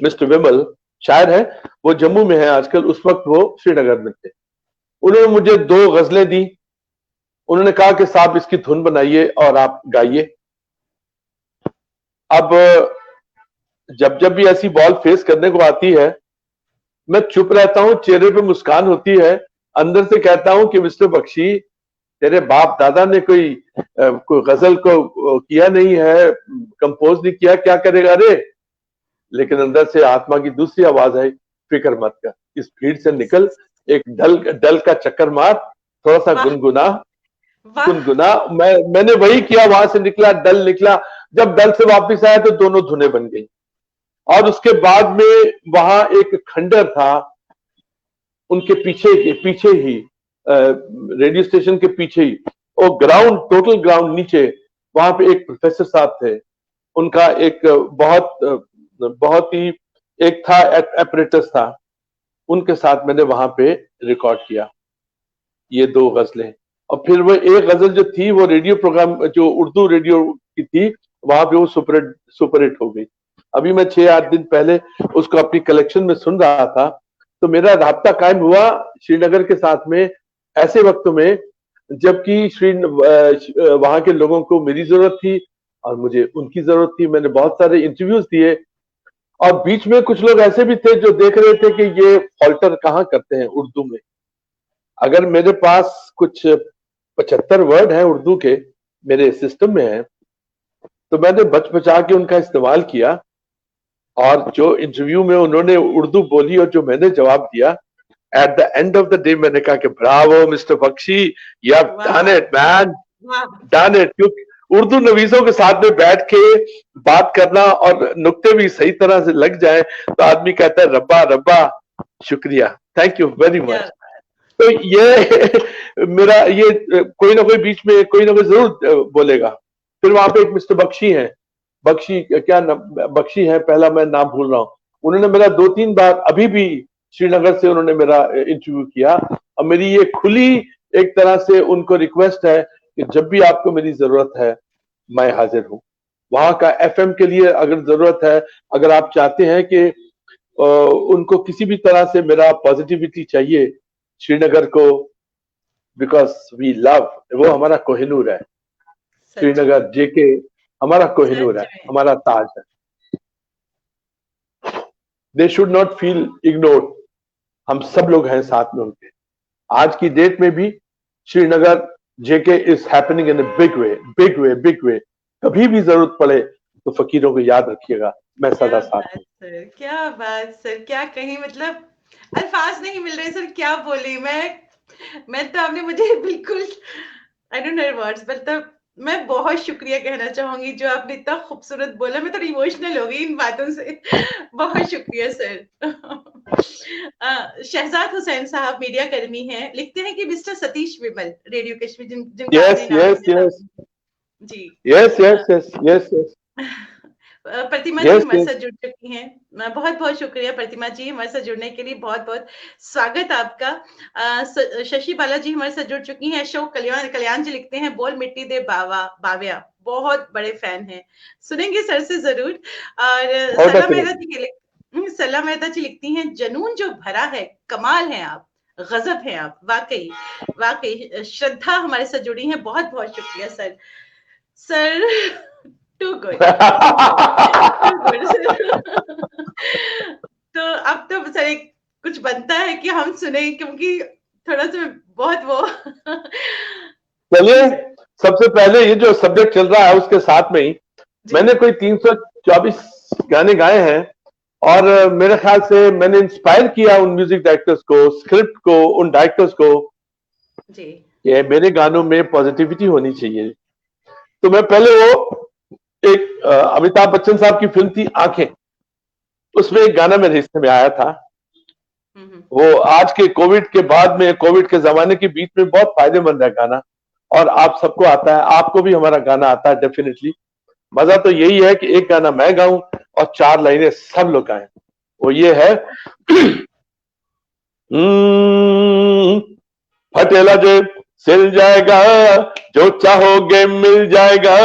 मिस्टर विमल शायर है, वो जम्मू में है आजकल, उस वक्त वो श्रीनगर में थे। उन्होंने मुझे 2 गजलें दी। उन्होंने कहा कि साहब इसकी धुन बनाइए और आप गाइए। अब जब जब भी ऐसी बॉल फेस करने को आती है, मैं चुप रहता हूं, चेहरे पे मुस्कान होती है, अंदर से कहता हूं कि मिस्टर बख्शी, तेरे बाप दादा ने कोई गजल को किया नहीं है, कंपोज नहीं किया, क्या करेगा रे। लेकिन अंदर से आत्मा की दूसरी आवाज है, फिक्र मत कर, इस भीड़ से निकल, एक डल डल का चक्कर मार, थोड़ा सा गुनगुना गुनगुना। मैंने वही किया, वहां से निकला, डल निकला। जब डल से वापस आया तो दोनों धुनें बन गई। और उसके बाद में वहां एक खंडर था, उनके पीछे ही, रेडियो स्टेशन के पीछे ही, वो ग्राउंड, टोटल ग्राउंड नीचे, वहां पे एक प्रोफेसर साहब थे। उनका एक बहुत ही एक था एपरेटस था, उनके साथ मैंने वहां पे रिकॉर्ड किया ये 2 गजलें। और फिर वो एक गजल जो थी वो रेडियो प्रोग्राम, जो उर्दू रेडियो की थी, वहां पे वो सुपर हिट हो गई। अभी मैं 6-8 दिन पहले उसको अपनी कलेक्शन में सुन रहा था, तो मेरा राब्ता कायम हुआ श्रीनगर के साथ में ऐसे वक्तों में, जबकि वहां के लोगों को मेरी जरूरत थी और मुझे उनकी जरूरत थी। मैंने बहुत सारे इंटरव्यूज दिए, और बीच में कुछ लोग ऐसे भी थे जो देख रहे थे कि ये फॉल्टर कहाँ करते हैं उर्दू में। अगर मेरे पास कुछ 75 वर्ड हैं उर्दू के, मेरे सिस्टम में है, तो मैंने बच बचा के उनका इस्तेमाल किया। और जो इंटरव्यू में उन्होंने उर्दू बोली और जो मैंने जवाब दिया, at the end of the day मैंने कहा कि bravo mister Bakshi, you have done it man, done it. क्योंकि उर्दू नवीसों के साथ में बैठ के बात करना और नुक्ते भी सही तरह से लग जाए तो आदमी कहता है रब्बा रब्बा, शुक्रिया, थैंक यू वेरी मच। तो ये मेरा ये कोई ना कोई बीच में कोई ना कोई जरूर बोलेगा। फिर वहां पे एक मिस्टर बख्शी हैं, बख्शी क्या बख्शी है, पहला मैं नाम भूल रहा हूँ। उन्होंने मेरा 2-3 बार अभी भी श्रीनगर से उन्होंने मेरा इंटरव्यू किया, और मेरी ये खुली एक तरह से उनको रिक्वेस्ट है कि जब भी आपको मेरी जरूरत है मैं हाजिर हूं। वहां का एफएम के लिए अगर जरूरत है, अगर आप चाहते हैं कि उनको किसी भी तरह से मेरा पॉजिटिविटी चाहिए श्रीनगर को, बिकॉज वी लव, वो हमारा कोहिनूर है श्रीनगर, जेके हमारा कोहिनूर है, हमारा ताज है। They should not feel ignored, हम सब लोग हैं साथ में उनके। आज की डेट में भी Srinagar JK is happening in a big way, big way, big way. कभी भी जरूरत पड़े तो फकीरों को याद रखिएगा, मैं सदा साथ हूं। क्या बात सर, क्या कहीं, मतलब अल्फाज नहीं मिल रहे सर, क्या बोली मैं तो, आपने मुझे बिल्कुल, आई डोंट नो वर्ड्स, मतलब मैं बहुत शुक्रिया कहना चाहूंगी, जो आपने इतना खूबसूरत बोला, मैं थोड़ी इमोशनल हो गई इन बातों से। बहुत शुक्रिया सर। शहजाद हुसैन साहब मीडिया कर्मी हैं, लिखते हैं कि मिस्टर सतीश विमल, रेडियो कश्मीर, जिनका आपने यस नाम यस लिया था। यस जी। Yes yes yes yes yes Pratima ji yes हमारे यस साथ जुड़ चुकी हैं। बहुत बहुत शुक्रिया प्रतिमा जी, हमारे साथ जुड़ने के लिए बहुत बहुत स्वागत आपका। शशि बाला जी हमारे साथ जुड़ चुकी हैं। अशोक कल्याण कल्याण जी लिखते हैं, बोल मिट्टी दे बावा बाव्या, बहुत बड़े फैन हैं, सुनेंगे सर से जरूर। और और सला डेफिनेटली मेहता जी सला मेहता जी लिखती हैं, जुनून जो भरा है, कमाल है आप, गजब है आप, वाकई वाकई। श्रद्धा हमारे साथ जुड़ी हैं, बहुत बहुत शुक्रिया sir. Sir too good, too good, too good sir. तो अब तो सर एक कुछ बनता है कि हम सुने, क्योंकि थोड़ा सा बहुत वो। जी चलिए, सर। सबसे पहले ये जो सब्जेक्ट चल रहा है उसके साथ में ही जी मैंने कोई 324 गाने गाए हैं, और मेरे ख्याल से मैंने इंस्पायर किया उन म्यूजिक डायरेक्टर्स को, स्क्रिप्ट को, उन डायरेक्टर्स को जी। कि मेरे गानों में पॉजिटिविटी होनी चाहिए। तो मैं पहले वो एक अमिताभ बच्चन साहब की फिल्म थी आंखें, उसमें एक गाना मेरे हिस्से में आया था। हम्म। वो आज के कोविड के बाद में, कोविड के जमाने के बीच में बहुत फायदेमंद है गाना, और आप सबको आता है, आपको भी हमारा गाना आता है डेफिनेटली। मजा तो यही है कि एक गाना मैं गाऊं और 4 लाइनें सब लोग गाएं। वो ये है, फटेला जेब सिल जाएगा, जो चाहोगे मिल जाएगा,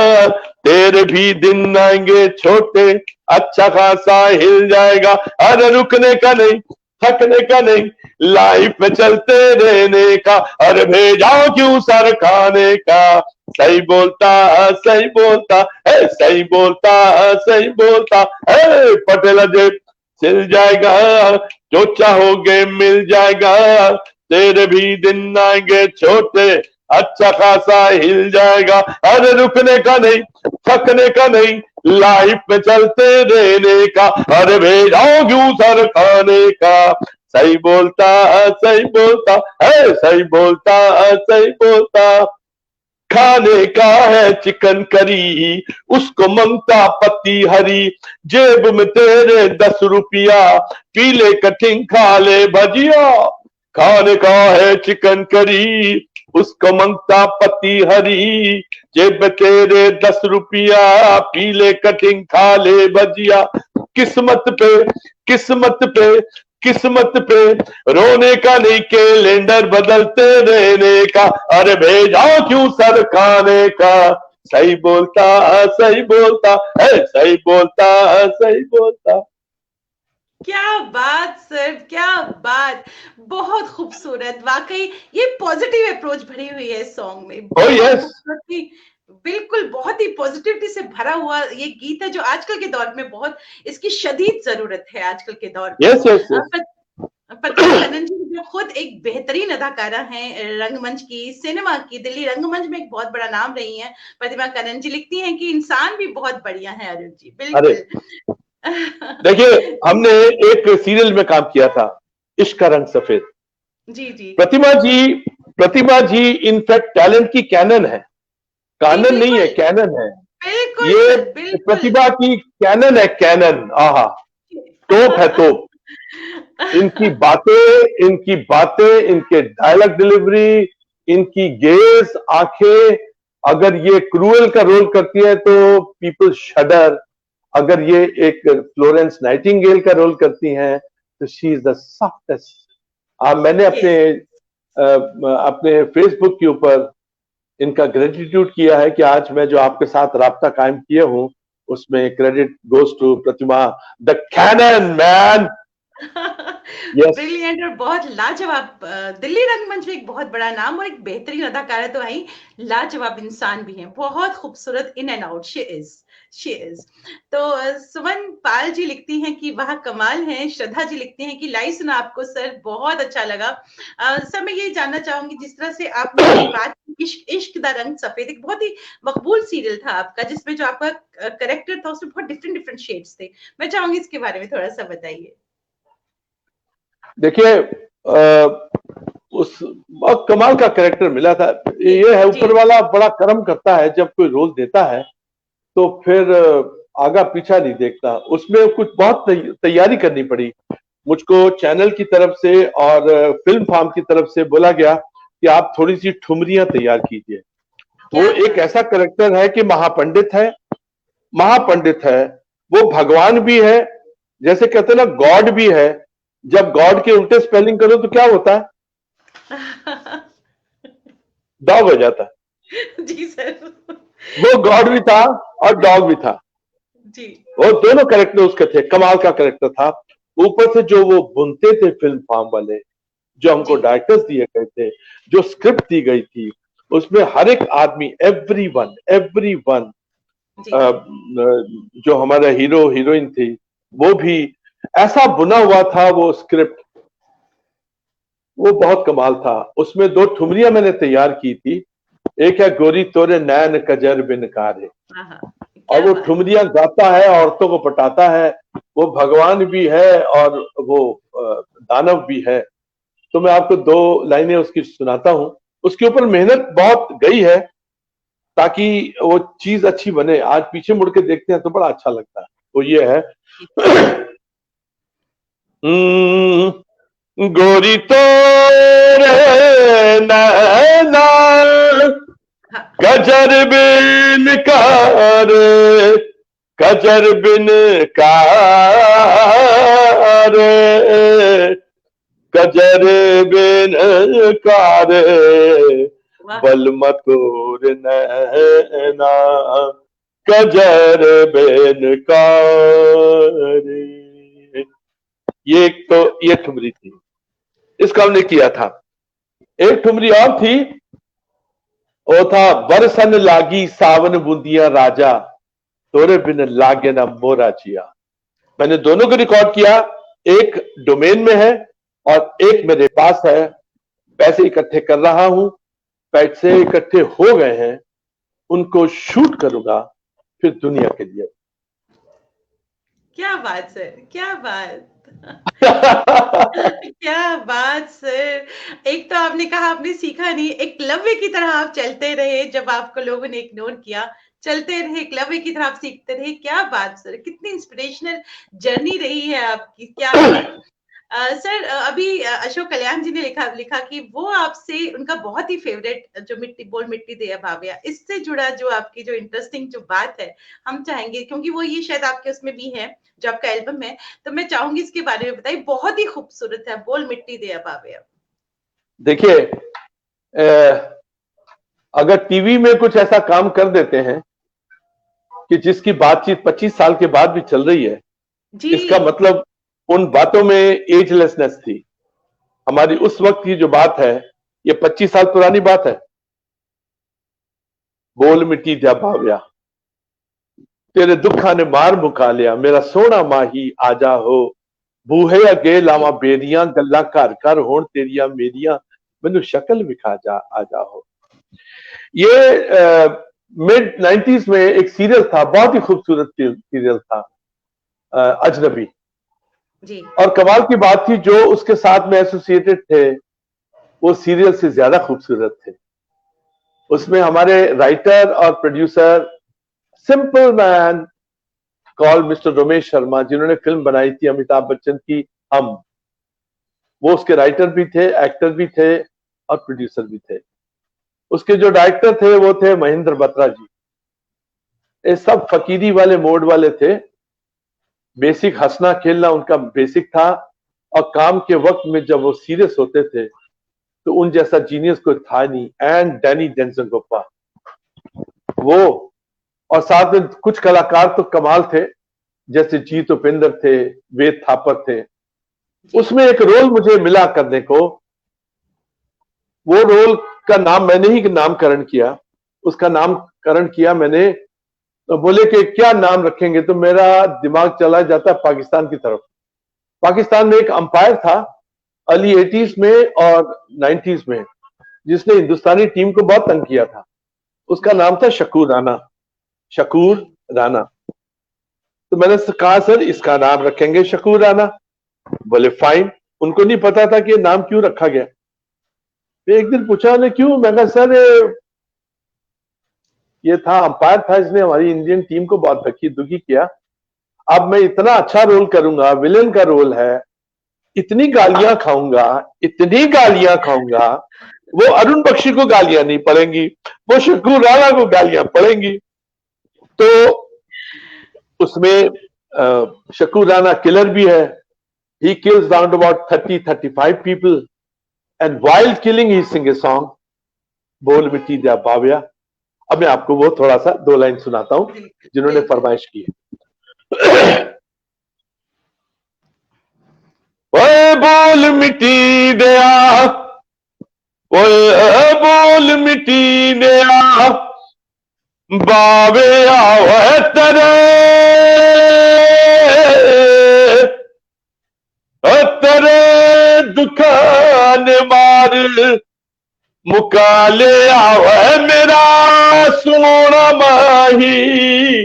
तेरे भी दिन आएंगे छोटे, अच्छा खासा हिल जाएगा। अरे रुकने का नहीं, थकने का नहीं, लाइफ में चलते रहने का, अरे भेजा क्यों सर खाने का। सही बोलता, सही बोलता है, सही बोलता, सही बोलता है। पटेला जेब सिल जाएगा, जो चाहोगे मिल जाएगा, तेरे भी दिन आएंगे छोटे, अच्छा खासा हिल जाएगा। अरे रुकने का नहीं, थकने का नहीं, लाइफ में चलते रहने का, अरे भेजाओ क्यों सर खाने का। सही बोलता, सही बोलता है, सही बोलता, सही बोलता। खाने का है चिकन करी, उसको मंगता पति हरी, जेब में तेरे 10 रुपया, पीले कटिंग खा ले भजिया। खाने का है चिकन करी, उसको मंगता पति हरी, जेब में तेरे 10 रुपया, पीले कटिंग खा ले भजिया। किस्मत पे, किस्मत पे, किस्मत पे रोने का नहीं, कैलेंडर बदलते रहने का, अरे भेजा क्यों सर खाने का। सही बोलता, सही बोलता है, सही बोलता, सही बोलता। क्या बात सर, क्या बात, बहुत खूबसूरत, वाकई ये पॉजिटिव अप्रोच भरी हुई है इस सॉन्ग में, ओ बहुत यस, खूबसूरती, बिल्कुल बहुत ही पॉजिटिविटी से भरा हुआ ये गीत है, जो आजकल के दौर में बहुत इसकी शदीद जरूरत है आजकल के दौर पे। Yes yes yes. Pratima Kannan ji जो खुद एक बेहतरीन अदाकारा हैं, रंगमंच की, सिनेमा की, दिल्ली रंगमंच में एक बहुत बड़ा नाम रही हैं। प्रतिमा कन्नन जी लिखती हैं कि इंसान भी बहुत बढ़िया है अरुण जी, अरे बिल्कुल। देखिए, हमने एक सीरियल में काम किया था, इश्क का रंग सफेद। जी जी प्रतिमा जी, प्रतिमा जी इनफैक्ट टैलेंट की कैनन है, जी, कानन नहीं है, बिल्कुल कैनन है। बिल्कुल ये सर, बिल्कुल। प्रतिभा की कैनन है, कैनन। आहा, तोप है तोप। इनकी बातें, इनके डायलॉग डिलीवरी, इनकी गेज आंखें, अगर ये क्रूएल का रोल करती है तो पीपल शडर, अगर ये एक फ्लोरेंस नाइटिंगेल का रोल करती हैं तो शी इज द सॉफ्टेस्ट। मैंने अपने यस। अपने फेसबुक के ऊपर इनका ग्रेटिट्यूड किया है कि आज मैं जो आपके साथ राब्ता कायम किए हूं, उसमें credit goes to Pratima, the cannon man. Yes. Brilliant और बहुत लाजवाब, दिल्ली रंगमंच में एक बहुत बड़ा नाम और एक बेहतरीन अदाकारा तो आई, लाजवाब इंसान भी हैं, बहुत खूबसूरत in and out she is. तो सुमन पाल जी लिखती हैं कि वह कमाल है। श्रद्धा जी लिखती हैं कि लाई सुना आपको सर, बहुत अच्छा लगा। सर मैं ये जानना चाहूंगी, जिस तरह से आपने अभी बात की, इश्क इश्क दा रंग सफेद एक बहुत ही मकबूल सीरियल था आपका, जिसमें जो आपका करेक्टर था उसमें बहुत डिफरेंट डिफरेंट शेड्स थे, मैं चाहूंगी इसके बारे में थोड़ा सा बताइए। देखिए, उस बहुत कमाल का कैरेक्टर मिला था। जी ये है, जी ऊपर वाला बड़ा करम करता है, जब कोई रोल देता है तो फिर आगा पीछा नहीं देखता। उसमें कुछ बहुत तैयारी करनी पड़ी मुझको। चैनल की तरफ से और फिल्म फार्म की तरफ से बोला गया कि आप थोड़ी सी ठुमरियां तैयार कीजिए। वो क्या एक बात। ऐसा करेक्टर है कि महापंडित है, महापंडित है, वो भगवान भी है, जैसे कहते हैं ना गॉड भी है। जब गॉड के उल्टे स्पेलिंग करो तो क्या होता है? डॉग हो जाता है। जी सर। वो गॉड भी था और डॉग भी था। जी वो दोनों कैरेक्टर उसके थे, कमाल का कैरेक्टर था। ऊपर से जो वो बुनते थे फिल्म फार्म वाले, जो हमको जी डायरेक्टर्स दिए गए थे, जो स्क्रिप्ट दी गई थी, उसमें हर एक आदमी, एवरी वन, जी जो हमारा हीरो हीरोइन थी, वो भी ऐसा बुना हुआ था वो स्क्रिप्ट। वो बहुत कमाल था। उसमें दो ठुमरियां मैंने तैयार की थी। एक है गोरी तोरे नैन कजर बिन कारे, हाँ हाँ। और क्या वो बात। ठुमरियां गाता है, औरतों को पटाता है। वो भगवान भी है और वो दानव भी है। तो मैं आपको दो लाइनें उसकी सुनाता हूं। उसके ऊपर मेहनत बहुत गई है ताकि वो चीज अच्छी बने। आज पीछे मुड़ के देखते हैं तो बड़ा अच्छा लगता है। वो ये है, जी गोरी तो नैना हाँ गजर बिन कार, गजर बिन कार, गजर बिन कार, वाह। बल मथुर नैना गजर बिन कार। ये एक तो ये ठुमरी थी, इसका हमने किया था। एक ठुमरी और थी, वो था बरसन लागी सावन बूंदिया राजा, तोरे बिन लागे ना मोरा जिया। मैंने दोनों को रिकॉर्ड किया। एक डोमेन में है और एक मेरे पास है। पैसे इकट्ठे कर रहा हूं, पैसे इकट्ठे हो गए हैं, उनको शूट करूंगा फिर दुनिया के लिए। क्या बात सर, क्या बात। क्या बात सर। एक तो आपने कहा आपने सीखा नहीं, एकलव्य की तरह आप चलते रहे जब आपको लोगों ने इग्नोर किया, चलते रहे एकलव्य की तरह आप सीखते रहे। क्या बात सर, कितनी इंस्पिरेशनल जर्नी रही है आपकी, क्या बात। सर अभी अशोक कल्याण जी ने लिखा लिखा कि वो आपसे उनका बहुत ही फेवरेट जो मिट्टी बोल मिट्टी दे भाविया, इससे जुड़ा जो आपकी जो इंटरेस्टिंग जो बात है हम चाहेंगे, क्योंकि वो ये शायद आपके उसमें भी है जो आपका एल्बम है, तो मैं चाहूंगी इसके बारे में बताइए। बहुत ही खूबसूरत है बोल मिट्टी दे भाविया। देखिए, अगर टीवी में कुछ ऐसा काम कर देते हैं कि जिसकी बातचीत 25 साल के बाद भी चल रही है, जी इसका मतलब उन बातों में एजलेसनेस थी। हमारी उस वक्त की जो बात है, ये 25 साल पुरानी बात है। बोल मिट्टी द्या भाव्या, तेरे दुखा ने मार मुका लिया, मेरा सोना माही आजा हो, बूहे अगे जी लावा बेरियां गल्ला घर घर होण तेरिया मेरिया, मैनू शक्ल विखा जा आजा हो। ये मिड 90s में एक सीरियल था, बहुत ही खूबसूरत सीरियल था, अजनबी। जी और कमाल की बात थी, जो उसके साथ में एसोसिएटेड थे वो सीरियल से ज्यादा खूबसूरत थे। उसमें हमारे राइटर और producer, simple man call mister Ramesh Sharma, जिन्होंने फिल्म बनाई थी अमिताभ बच्चन की हम, वो उसके राइटर भी थे, एक्टर भी थे और प्रोड्यूसर भी थे। उसके जो डायरेक्टर थे वो थे महेंद्र बत्रा जी। ये सब फकीरी वाले मोड वाले थे। बेसिक हंसना खेलना उनका बेसिक था, और काम के वक्त में जब वो सीरियस होते थे तो उन जैसा जीनियस कोई था नहीं। एंड डैनी डेंजनगोपा वो, और साथ में कुछ कलाकार तो कमाल थे, जैसे जीत उपेंद्र थे, वेद थापर थे। जी उसमें एक रोल मुझे मिला करने को, वो रोल का नाम मैंने ही नामकरण किया। उसका नामकरण किया मैंने, तो बोले कि क्या नाम रखेंगे, तो मेरा दिमाग चला जाता पाकिस्तान की तरफ। पाकिस्तान में एक अंपायर था अर्ली 80s में और 90s में, जिसने हिंदुस्तानी टीम को बहुत तंग किया था। उसका जी नाम था शकूर राना। जी शकूर राना। तो मैंने कहा सर इसका नाम रखेंगे शकूर राना। बोले फाइन। उनको नहीं पता था कि नाम क्यों रखा गया। एक दिन पूछा ने क्यों, मैं कहा सर ये था अंपायर था, इसने हमारी इंडियन टीम को बहुत दुखी किया। अब मैं इतना अच्छा रोल करूंगा, विलेन का रोल है, इतनी गालियां खाऊंगा, इतनी गालियां खाऊंगा, वो अरुण बख्शी को गालियां नहीं पड़ेंगी, वो शक्कू राणा को गालियां पड़ेंगी। तो उसमें शक्कू राणा किलर भी है, he kills round about 30-35 people, and while killing he sing a song, बोल मिट्टी दे बाविया। अब मैं आपको वो थोड़ा सा 2 लाइन सुनाता हूं जिन्होंने फरमाइश की है। ओए बोल मिट्टी दया, ओए बोल मिट्टी दया बावे आवे तेरे, तेरे दुखान मार मुका ले आवे मेरा सोना माही,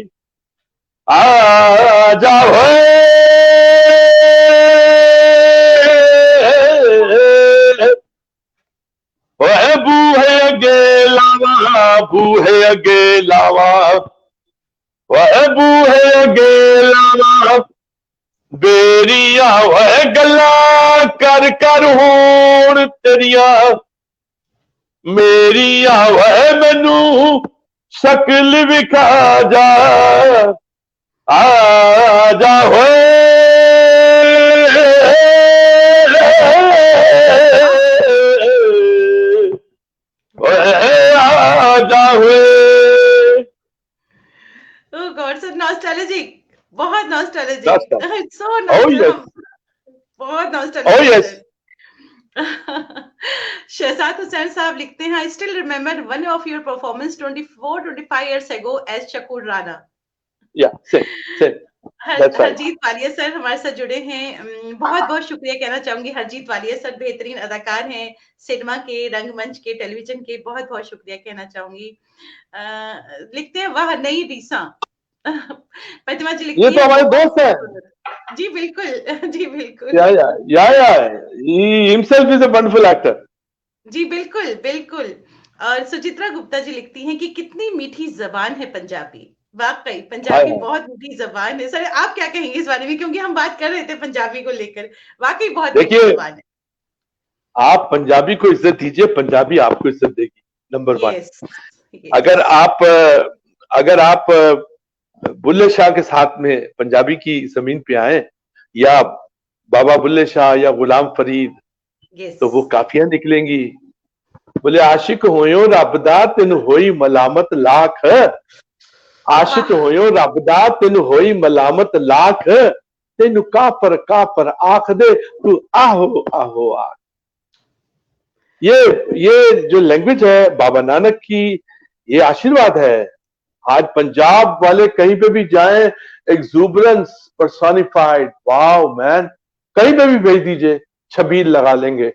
आ जाओ बूहे अगे लावा, बूहे अगे लावा, वह बूहे अगे लावा, बेरिया वह गल्ला कर कर होण तेरिया, मेरिया वह मैनू शकल विखा जा, आ जा Oh God, so nostalgic, बहुत nostalgic. Nostalgic. It's so nice. Oh yes. बहुत nostalgic. Oh yes. Shahzad Hussain साहब लिखते हैं, I still remember one of your performance 24-25 years ago as Shakku Rana. Yeah, same. Harjeet Walia sir हमारे साथ जुड़े हैं, बहुत बहुत शुक्रिया कहना चाहूंगी। हरजीत वालिया सर बेहतरीन अदाकार हैं, सिनेमा के, रंगमंच के, टेलीविजन के, बहुत बहुत शुक्रिया कहना चाहूंगी। लिखते हैं वाह नई रीसा। प्रतिमा जी लिखती ये तो हमारे दोस्त हैं। जी बिल्कुल, जी बिल्कुल। He himself is a wonderful actor. जी बिल्कुल बिल्कुल। और सुचित्रा गुप्ता जी लिखती हैं कि कितनी मीठी जबान है पंजाबी। वाकई पंजाबी बहुत मीठी जबान है। सर आप क्या कहेंगे इस बारे में, क्योंकि हम बात कर रहे थे पंजाबी को लेकर, वाकई बहुत मीठी जबान है। आप पंजाबी को इज्जत दीजिए, पंजाबी आपको इज्जत देगी। नंबर 1। अगर आप बुल्ले शाह के साथ में पंजाबी की जमीन पे आए, या बाबा बुल्ले शाह या गुलाम फरीद, तो वो काफियां निकलेंगी। बोले आशिक होयो रब दा तेन होई मलामत लाख, आशिक होयो रब दा तेन होई मलामत लाख, तेन काफर काफर आख दे तू आहो आहो आख। ये जो लैंग्वेज है बाबा नानक की, ये आशीर्वाद है। आज पंजाब वाले कहीं पे भी जाएं, एक्सूबरेंस पर्सोनिफाइड, वाओ मैन, कहीं पे भी भेज दीजिए, छबील लगा लेंगे।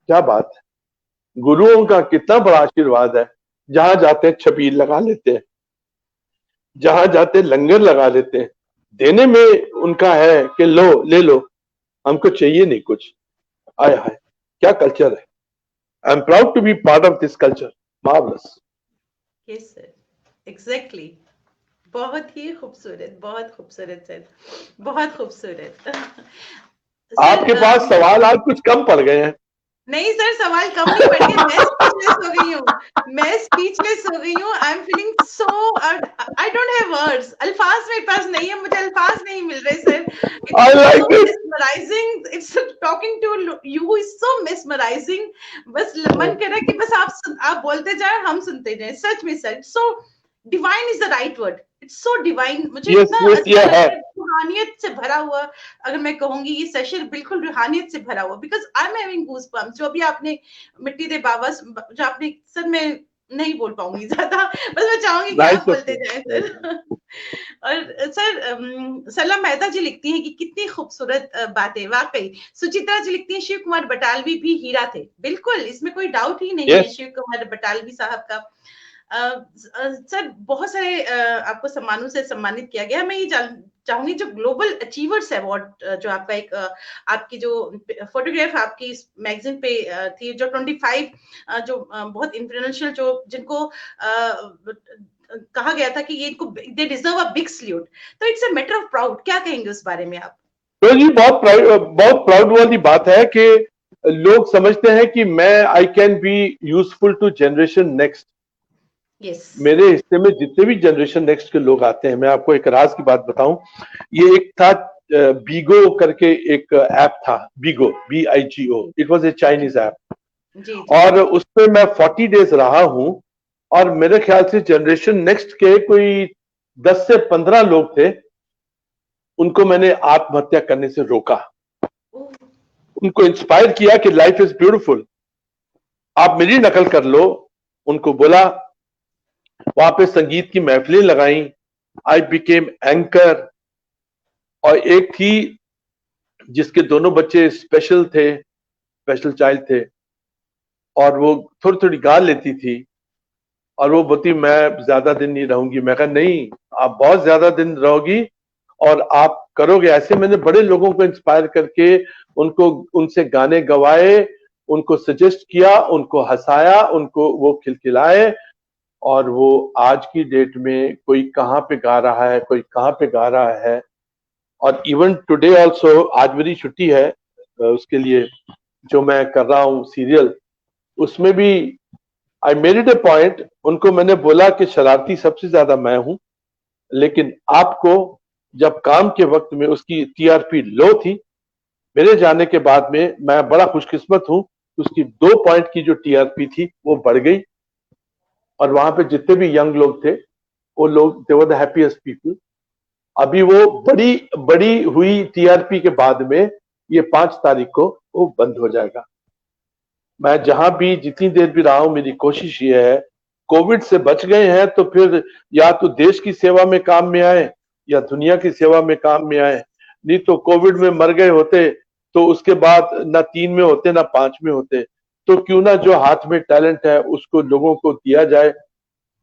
क्या बात है, गुरुओं का कितना बड़ा आशीर्वाद है। जहां जाते हैं छबील लगा लेते हैं, जहां जाते हैं लंगर लगा लेते हैं। देने में उनका है कि लो ले लो, हमको चाहिए नहीं कुछ। आय हाय क्या कल्चर है। I am proud to be part of this culture, marvellous. Yes sir, exactly. बहुत ही खूबसूरत, बहुत खूबसूरत सर, बहुत खूबसूरत। आपके पास सवाल आज कुछ कम पड़ गए हैं। नहीं सर, सवाल कम नहीं पड़ गए, मैं स्पीचलेस हो गई हूँ, मैं स्पीचलेस हो गई हूँ। आई am feeling so, I don't have words, अल्फाज मेरे पास नहीं है, मुझे अल्फाज नहीं मिल रहे sir. I like it. Mesmerizing. It's talking to you is so mesmerizing. बस मन कर रहा है कि बस आप बोलते जाए, हम सुनते जाए। सच में sir, so divine is the right word. It's so divine. मुझे इतना अच्छा लगता है, रूहानियत से भरा हुआ। अगर मैं कहूंगी ये सेशन बिल्कुल रूहानियत से भरा हुआ, because I'm having goosebumps. जो भी आपने मिट्टी दे बाबा, जो आपने सर, मैं नहीं बोल पाऊंगी ज्यादा, बस मैं चाहूंगी कि आप बोलते जाएं सर। और सर सलाम मेहता जी लिखती हैं कि कितनी खूबसूरत बातें, वाकई। सुचित्रा जी लिखती हैं शिव कुमार बटालवी भी हीरा थे। बिल्कुल, इसमें कोई डाउट ही नहीं है शिव कुमार बटालवी साहब का। सर बहुत सारे आपको सम्मानों से सम्मानित किया गया। मैं ये चाहूंगी जो ग्लोबल अचीवर्स अवार्ड जो आपका एक आपकी जो फोटोग्राफ आपकी इस मैगजीन पे थी, जो 25 जो बहुत इंफ्लुएंशियल जो जिनको कहा गया था कि ये इनको they deserve a big salute, तो it's a matter of proud, क्या कहेंगे उस बारे में आप? तो जी बहुत प्राउड वाली बात है कि लोग समझते हैं कि मैं I can be useful to generation next. Yes. मेरे हिस्से में जितने भी जनरेशन नेक्स्ट के लोग आते हैं, मैं आपको एक राज की बात बताऊं। ये एक था बीगो करके एक ऐप था, Bigo, BIGO, it was a Chinese app. जी जी। और उसपे मैं 40 डेज रहा हूं, और मेरे ख्याल से जनरेशन नेक्स्ट के कोई 10 से 15 लोग थे, उनको मैंने आत्महत्या करने से रोका, उनको इंस्पायर किया कि लाइफ इज ब्यूटीफुल, आप मेरी नकल कर लो। उनको बोला, वहां पे संगीत की महफिलें लगाई, आई बिकेम एंकर। और एक थी जिसके दोनों बच्चे स्पेशल थे, स्पेशल चाइल्ड थे, और वो थोड़ी थोड़ी गा लेती थी, और वो बोलती मैं ज्यादा दिन नहीं रहूंगी। मैं कहा नहीं, आप बहुत ज्यादा दिन रहोगी और आप करोगे ऐसे। मैंने बड़े लोगों को इंस्पायर करके उनको, उनसे गाने गवाए, उनको सजेस्ट किया, उनको हंसाया, उनको वो खिलखिलाए। और वो आज की डेट में कोई कहाँ पे गा रहा है, कोई कहाँ पे गा रहा है। और इवन टुडे ऑल्सो, आज मेरी छुट्टी है उसके लिए, जो मैं कर रहा हूँ सीरियल, उसमें भी I made it A point, उनको मैंने बोला कि शरारती सबसे ज्यादा मैं हूं, लेकिन आपको जब काम के वक्त में उसकी TRP लो थी, मेरे जाने के बाद में मैं बड़ा खुशकिस्मत हूं, उसकी 2 पॉइंट की जो TRP थी वो बढ़ गई। और वहां पे जितने भी यंग लोग थे, वो लोग दे वर द हैप्पीएस्ट पीपल। अभी वो बड़ी बड़ी हुई TRP के बाद में, ये 5 तारीख को वो बंद हो जाएगा। मैं जहां भी जितनी देर भी रहा हूं, मेरी कोशिश ये है, कोविड से बच गए हैं तो फिर या तो देश की सेवा में काम में आए या दुनिया की सेवा में काम में आए। नहीं तो कोविड में मर गए होते तो उसके बाद ना 3 में होते ना 5 में होते। तो क्यों ना जो हाथ में टैलेंट है उसको लोगों को दिया जाए,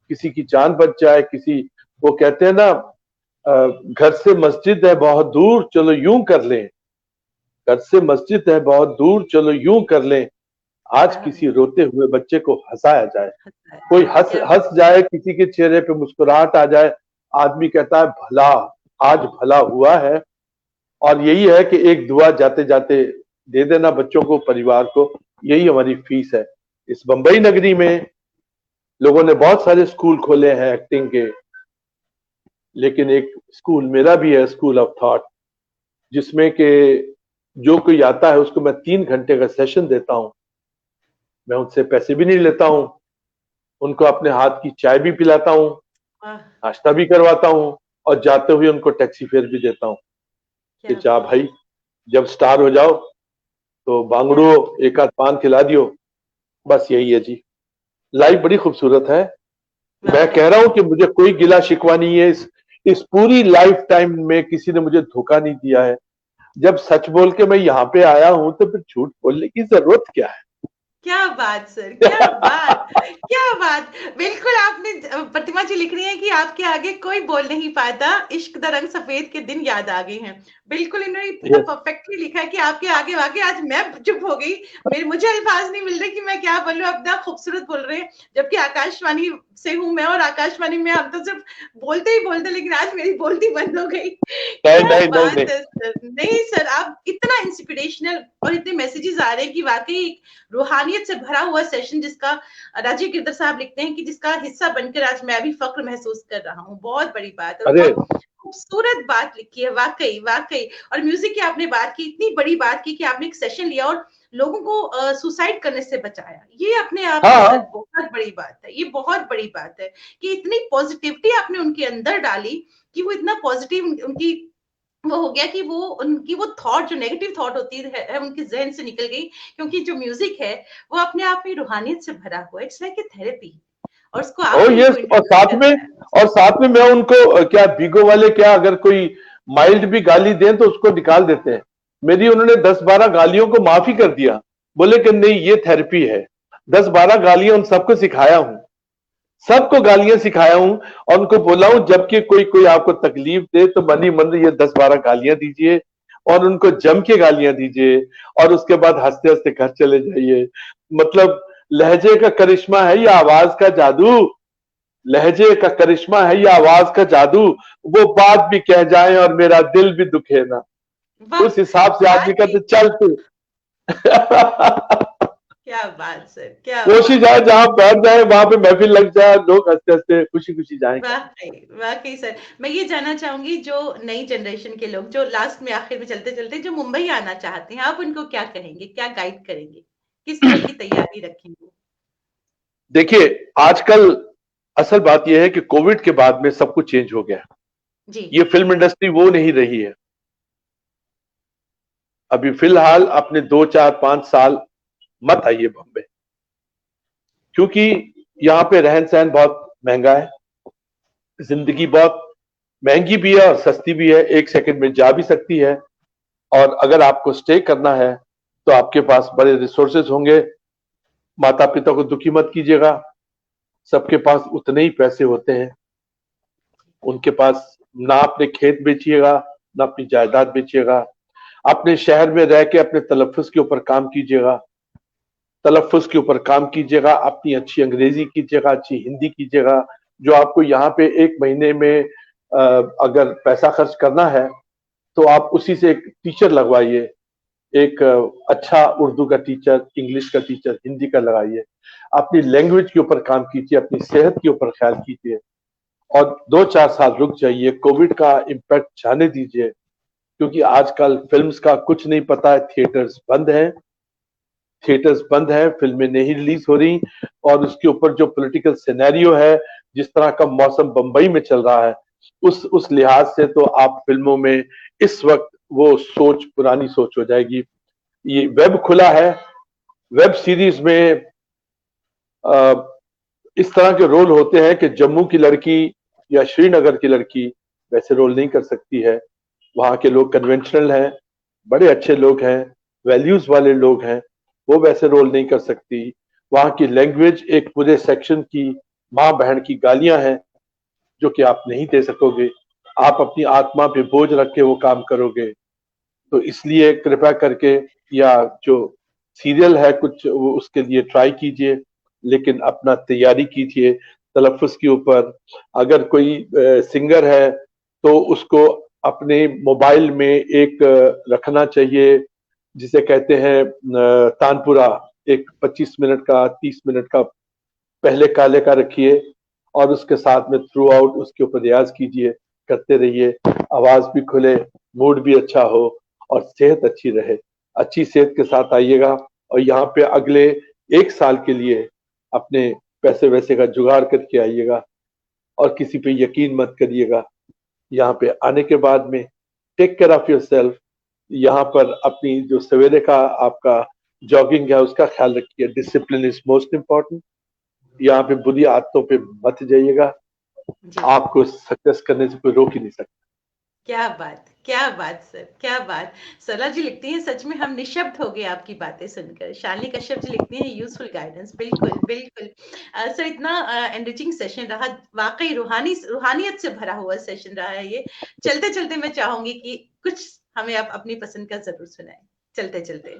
किसी की जान बच जाए। किसी, वो कहते हैं ना, घर से मस्जिद है बहुत दूर, चलो यूं कर लें। घर से मस्जिद है बहुत दूर, चलो यूं कर लें। आज किसी रोते हुए बच्चे को हंसाया जाए, कोई हंस हंस जाए, किसी के चेहरे पे मुस्कुराहट आ जाए, आदमी कहता है भला, आज भला हुआ है। और यही है कि एक दुआ जाते जाते दे देना बच्चों को, परिवार को, यही हमारी फीस है। इस बंबई नगरी में लोगों ने बहुत सारे स्कूल खोले हैं एक्टिंग के, लेकिन एक स्कूल मेरा भी है, स्कूल ऑफ थॉट, जिसमें के जो कोई आता है उसको मैं 3 घंटे का सेशन देता हूं। मैं उनसे पैसे भी नहीं लेता हूं, उनको अपने हाथ की चाय भी पिलाता हूं, नाश्ता भी करवाता हूं, और जाते हुए उनको टैक्सी फेयर भी देता हूं कि जा भाई, जब स्टार हो जाओ तो बांगड़ो एक आध पान खिला दियो। बस यही है जी, लाइफ बड़ी खूबसूरत है। मैं कह रहा हूं कि मुझे कोई गिला शिकवा नहीं है, इस पूरी लाइफ टाइम में किसी ने मुझे धोखा नहीं दिया है। जब सच बोल के मैं यहाँ पे आया हूं तो फिर झूठ बोलने की जरूरत क्या है? क्या बात सर, क्या बात, क्या बात। बिल्कुल आपने, प्रतिमा जी लिख रही है कि आपके आगे कोई बोल नहीं पाता, इश्क दा रंग सफेद के दिन याद आ गए हैं। बिल्कुल इन्होंने इतना परफेक्टली लिखा है कि आपके आगे वाकई आज मैं चुप हो गई, मुझे अल्फाज नहीं मिल रहे कि मैं क्या बोलूं, अपना खूबसूरत बोल रहे हैं। जबकि आकाशवाणी से हूं मैं, और आकाशवाणी में हम तो सिर्फ बोलते ही बोलते, लेकिन आज मेरी बोलती बंद हो गई। क्या बात है सर। नहीं सर, आप इतना इंस्पिरेशनल और इतने मैसेजेस आ रहे हैं कि वाकई रूहानियत से भरा हुआ सेशन, जिसका राजीव गिरधर साहब लिखते हैं कि जिसका हिस्सा बनकर आज मैं भी फक्र महसूस कर रहा हूँ। बहुत बड़ी बात है, बहुत खूबसूरत बात लिखी है, वाकई वाकई। और म्यूजिक की आपने बात की, इतनी बड़ी बात की कि आपने एक सेशन लिया और लोगों को सुसाइड करने से बचाया। ये अपने आप में सर बहुत बड़ी बात है, ये बहुत बड़ी बात है कि इतनी पॉजिटिविटी आपने उनके अंदर डाली कि वो इतना पॉजिटिव उनकी वो हो गया कि वो उनकी वो थॉट, जो नेगेटिव थॉट होती है उनके जहन से निकल गई। क्योंकि जो म्यूजिक है वो अपने आप में रूहानियत से भरा हुआ है, इट्स लाइक ए थेरेपी। और उसको और साथ में मैं उनको क्या, बीगो वाले क्या, अगर कोई माइल्ड भी गाली दें तो उसको निकाल देते हैं। मेरी उन्होंने 10-12 गालियों को माफी कर दिया, बोले कि नहीं ये थेरेपी है। 10-12 गालियां उन सबको सिखाया हूं सबको गालियां सिखाया हूं और उनको बोला हूं जबकि कोई कोई आपको तकलीफ दे तो मनी मन ये 10-12 गालियां दीजिए और उनको जम के गालियां दीजिए और उसके बाद हंसते हंसते घर चले जाइए। मतलब लहजे का करिश्मा है या आवाज का जादू, लहजे का करिश्मा है या आवाज का जादू, वो बात भी कह जाए और मेरा दिल भी दुखे ना। वाह! उस हिसाब से आदमी वाक़ई कहते चल तू। क्या बात सर, क्या कोशिश बात! है जहां बैठ जाए वहां पे महफिल लग जाए, लोग हंसते हंसते खुशी खुशी जाए घर। वाक़ई, वाक़ई सर। मैं ये जानना चाहूँगी जो नई जनरेशन के लोग जो लास्ट में आखिर में चलते-चलते जो मुंबई आना चाहते हैं, आप उनको क्या कहेंगे? क्या गाइड करेंगे? किस तरह की तैयारी रखेंगे? देखिए, आजकल असल बात यह है कि कोविड के बाद में सब कुछ चेंज हो गया है। जी, ये फिल्म इंडस्ट्री वो नहीं रही है। अभी फिलहाल अपने 2, 4, 5 साल मत आइए बॉम्बे, क्योंकि यहाँ पे रहन सहन बहुत महंगा है, जिंदगी बहुत महंगी भी है और सस्ती भी है, एक सेकंड में जा भी सकती है। और अगर आपको स्टे करना है तो आपके पास बड़े रिसोर्सेज होंगे। माता पिता को दुखी मत कीजिएगा, सबके पास उतने ही पैसे होते हैं। उनके पास ना अपने खेत बेचिएगा ना अपनी जायदाद बेचिएगा। अपने शहर में रह के अपने तलफ्फुज के ऊपर काम कीजिएगा, तलफ्फुज के ऊपर काम कीजिएगा, अपनी अच्छी अंग्रेजी कीजिएगा, अच्छी हिंदी कीजिएगा। जो आपको यहाँ पे एक महीने में अगर पैसा खर्च करना है तो आप उसी से एक टीचर लगवाइए, एक अच्छा उर्दू का टीचर, इंग्लिश का टीचर, हिंदी का लगाइए। अपनी लैंग्वेज के ऊपर काम कीजिए, अपनी सेहत के ऊपर ख्याल कीजिए और 2, 4 साल रुक जाइए। कोविड का इम्पैक्ट जाने दीजिए, क्योंकि आजकल फिल्म्स का कुछ नहीं पता है। थिएटर्स बंद हैं, थिएटर्स बंद हैं, फिल्में नहीं रिलीज हो रही और उसके ऊपर जो पॉलिटिकल सिनेरियो है, जिस तरह का मौसम बंबई में चल रहा है, उस लिहाज से तो आप फिल्मों में इस वक्त वो सोच पुरानी सोच हो जाएगी। ये वेब खुला है, वेब सीरीज में अ, इस तरह के रोल होते हैं कि जम्मू की लड़की या श्रीनगर की लड़की वैसे रोल नहीं कर सकती है। वहां के लोग कन्वेंशनल हैं, बड़े अच्छे लोग हैं, वैल्यूज वाले लोग हैं, वो वैसे रोल नहीं कर सकती। वहां की लैंग्वेज एक पूरे सेक्शन की माँ बहन की गालियां हैं जो कि आप नहीं दे सकोगे। आप अपनी आत्मा पे बोझ रख के वो काम करोगे। तो इसलिए कृपया करके या जो सीरियल है कुछ वो उसके लिए ट्राई कीजिए, लेकिन अपना तैयारी कीजिए तलफ्फुज के ऊपर। अगर कोई सिंगर है तो उसको अपने मोबाइल में एक रखना चाहिए, जिसे कहते हैं तानपुरा, एक 25 मिनट का 30 मिनट का पहले काले का रखिए और उसके साथ में थ्रू आउट उसके ऊपर रियाज कीजिए, करते रहिए। आवाज भी खुले, मूड भी अच्छा हो और सेहत अच्छी रहे। अच्छी सेहत के साथ आइएगा और यहाँ पे अगले 1 साल के लिए अपने पैसे वैसे का जुगाड़ करके आइएगा और किसी पे यकीन मत करिएगा। यहाँ पे आने के बाद में take care of yourself. यहाँ पर अपनी जो सवेरे का आपका जॉगिंग है उसका ख्याल रखिए। Discipline is most important. यहाँ पे बुरी आदतों पे मत जाइएगा, जी। आपको सक्सेस करने से कोई रोक ही नहीं सकता। क्या बात सर, क्या बात! सरला जी लिखती हैं, सच में हम निःशब्द हो गए आपकी बातें सुनकर। शालिनी कश्यप जी लिखती हैं, यूज़फुल गाइडेंस। बिल्कुल, बिल्कुल। सर इतना एनरिचिंग सेशन रहा, वाक़ई रूहानियत से भरा हुआ सेशन रहा है ये। चलते-चलते मैं चाहूँगी कि कुछ हमें आप अपनी पसंद का ज़रूर सुनाएँ, चलते-चलते।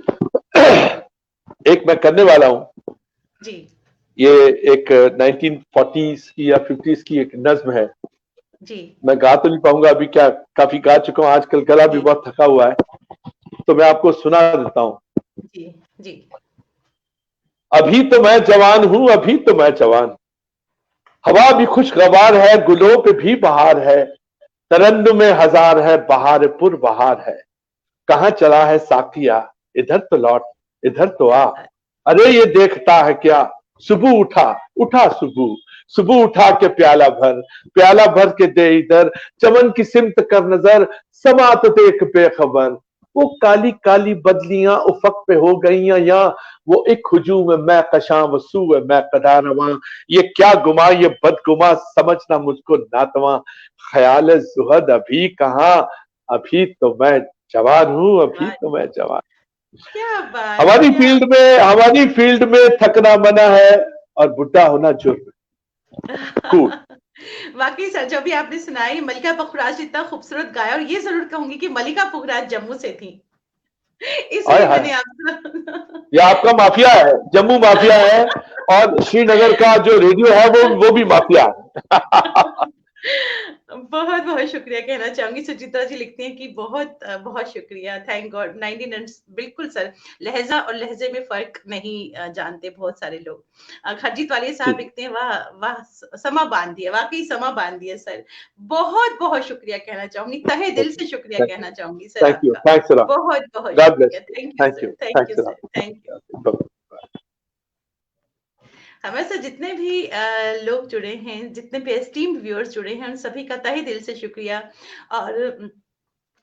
एक मैं करने वाला हूँ, जी, ये एक 1940s की या 50s की एक नज्म है। जी, मैं गा तो नहीं पाऊंगा अभी, क्या काफी गा चुका हूँ, आजकल गला भी जी, बहुत थका हुआ है, तो मैं आपको सुना देता हूँ। जी, जी। अभी तो मैं जवान हूँ, अभी तो मैं जवान, हवा भी खुशगवार है, गुलों पे भी बहार है, तरन्नुम में हजार है, बहार पुर बहार है। कहाँ चला है साकिया, इधर तो लौट, इधर तो आ। अरे ये देखता है क्या, सुबह उठा, उठा सुबह, सुबह उठा के प्याला भर, प्याला भर के दे इधर, चमन की सिमत कर नजर, समा तो देख बेखबर। वो काली काली बदलियां उफक पे हो गईयां या, वो एक हुजूम मैं कशां वसू मैं कदा रवां। ये क्या गुमा ये बदगुमा, समझना मुझको नातवा, ख्याल जुहद अभी कहाँ, अभी तो मैं जवान हूं, अभी वाह! तो मैं जवान। क्या बात! हमारी क्या फील्ड में हमारी फील्ड में थकना मना है और बुढ़ा होना जुर्म है। Cool. वाकई सर, जो भी आपने सुनाई, मलिका पुखराज इतना खूबसूरत गाया, और ये जरूर कहूंगी कि मलिका पुखराज जम्मू से थी, हाय इसलिए हाय, मैंने आपको ये आपका माफिया है, जम्मू माफिया है, और श्रीनगर का जो रेडियो है वो भी माफिया है। बहुत बहुत शुक्रिया कहना चाहूंगी। सुचित्रा जी लिखती हैं कि बहुत बहुत शुक्रिया, थैंक गॉड 99। बिल्कुल सर, लहजा और लहजे में फर्क नहीं जानते बहुत सारे लोग। खरजीत वाले साहब ठीक, लिखते हैं, वाह वाह, समा बांध दिया, वाकई समा बांध दिया सर। बहुत बहुत शुक्रिया कहना चाहूंगी, तहे दिल से शुक्रिया थैंक कहना चाहूंगी सर थैंक यू, आपका। थैंक्स अ लॉट, बहुत बहुत गॉड शुक्रिया, bless, thank you sir, thank you thanks a sir, thank you. Lot. हमारे साथ जितने भी लोग जुड़े हैं, जितने भी एस्टीम्ड व्यूअर्स जुड़े हैं, उन सभी का तहे दिल से शुक्रिया, और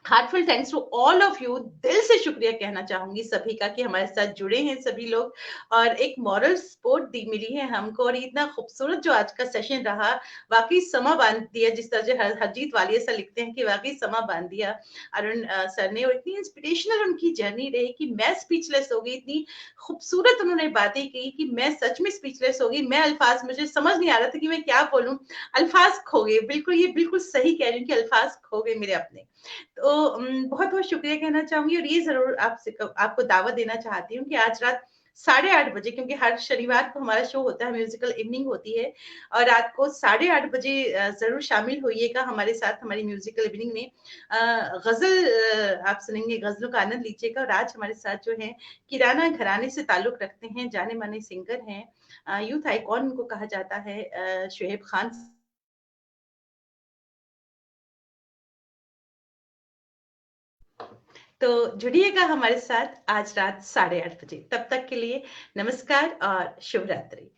heartful thanks to all of you. दिल से शुक्रिया कहना चाहूंगी सभी का कि हमारे साथ जुड़े हैं सभी लोग, और एक मॉरल सपोर्ट दी मिली है हमको, और इतना खूबसूरत जो आज का सेशन रहा, वाकई समा बांध दिया, जिस तरह से हरजीत वालिया सर लिखते हैं कि वाकई समा बांध दिया अरुण सर ने, और इतनी इंस्पिरेशनल उनकी जर्नी रही कि मैं स्पीचलेस हो गई। इतनी खूबसूरत उन्होंने बातें की कि मैं सच में स्पीचलेस हो गई। मैं अल्फाज, मुझे समझ नहीं आ रहा था कि मैं क्या बोलूं, अल्फाज खो गए। बिल्कुल, ये बिल्कुल सही कह रही हूँ कि अल्फाज खो गए मेरे अपने। तो बहुत-बहुत शुक्रिया कहना चाहूँगी, और ये ज़रूर आपको दावत देना चाहती हूँ कि आज रात 8:30 बजे, क्योंकि हर शनिवार को हमारा शो होता है, म्यूज़िकल इवनिंग होती है, और रात को 8:30 बजे ज़रूर शामिल होइएगा हमारे साथ हमारी म्यूज़िकल इवनिंग में। गज़ल आप सुनेंगे, गज़लों का आनंद लीजिएगा, और आज हमारे साथ जो हैं, किराना घराने से ताल्लुक़ रखते हैं, जाने-माने सिंगर हैं, यूथ आइकॉन उनको कहा जाता है, शुएब खान। तो जुड़िएगा हमारे साथ आज रात 8:30 बजे। तब तक के लिए नमस्कार और शुभ रात्रि।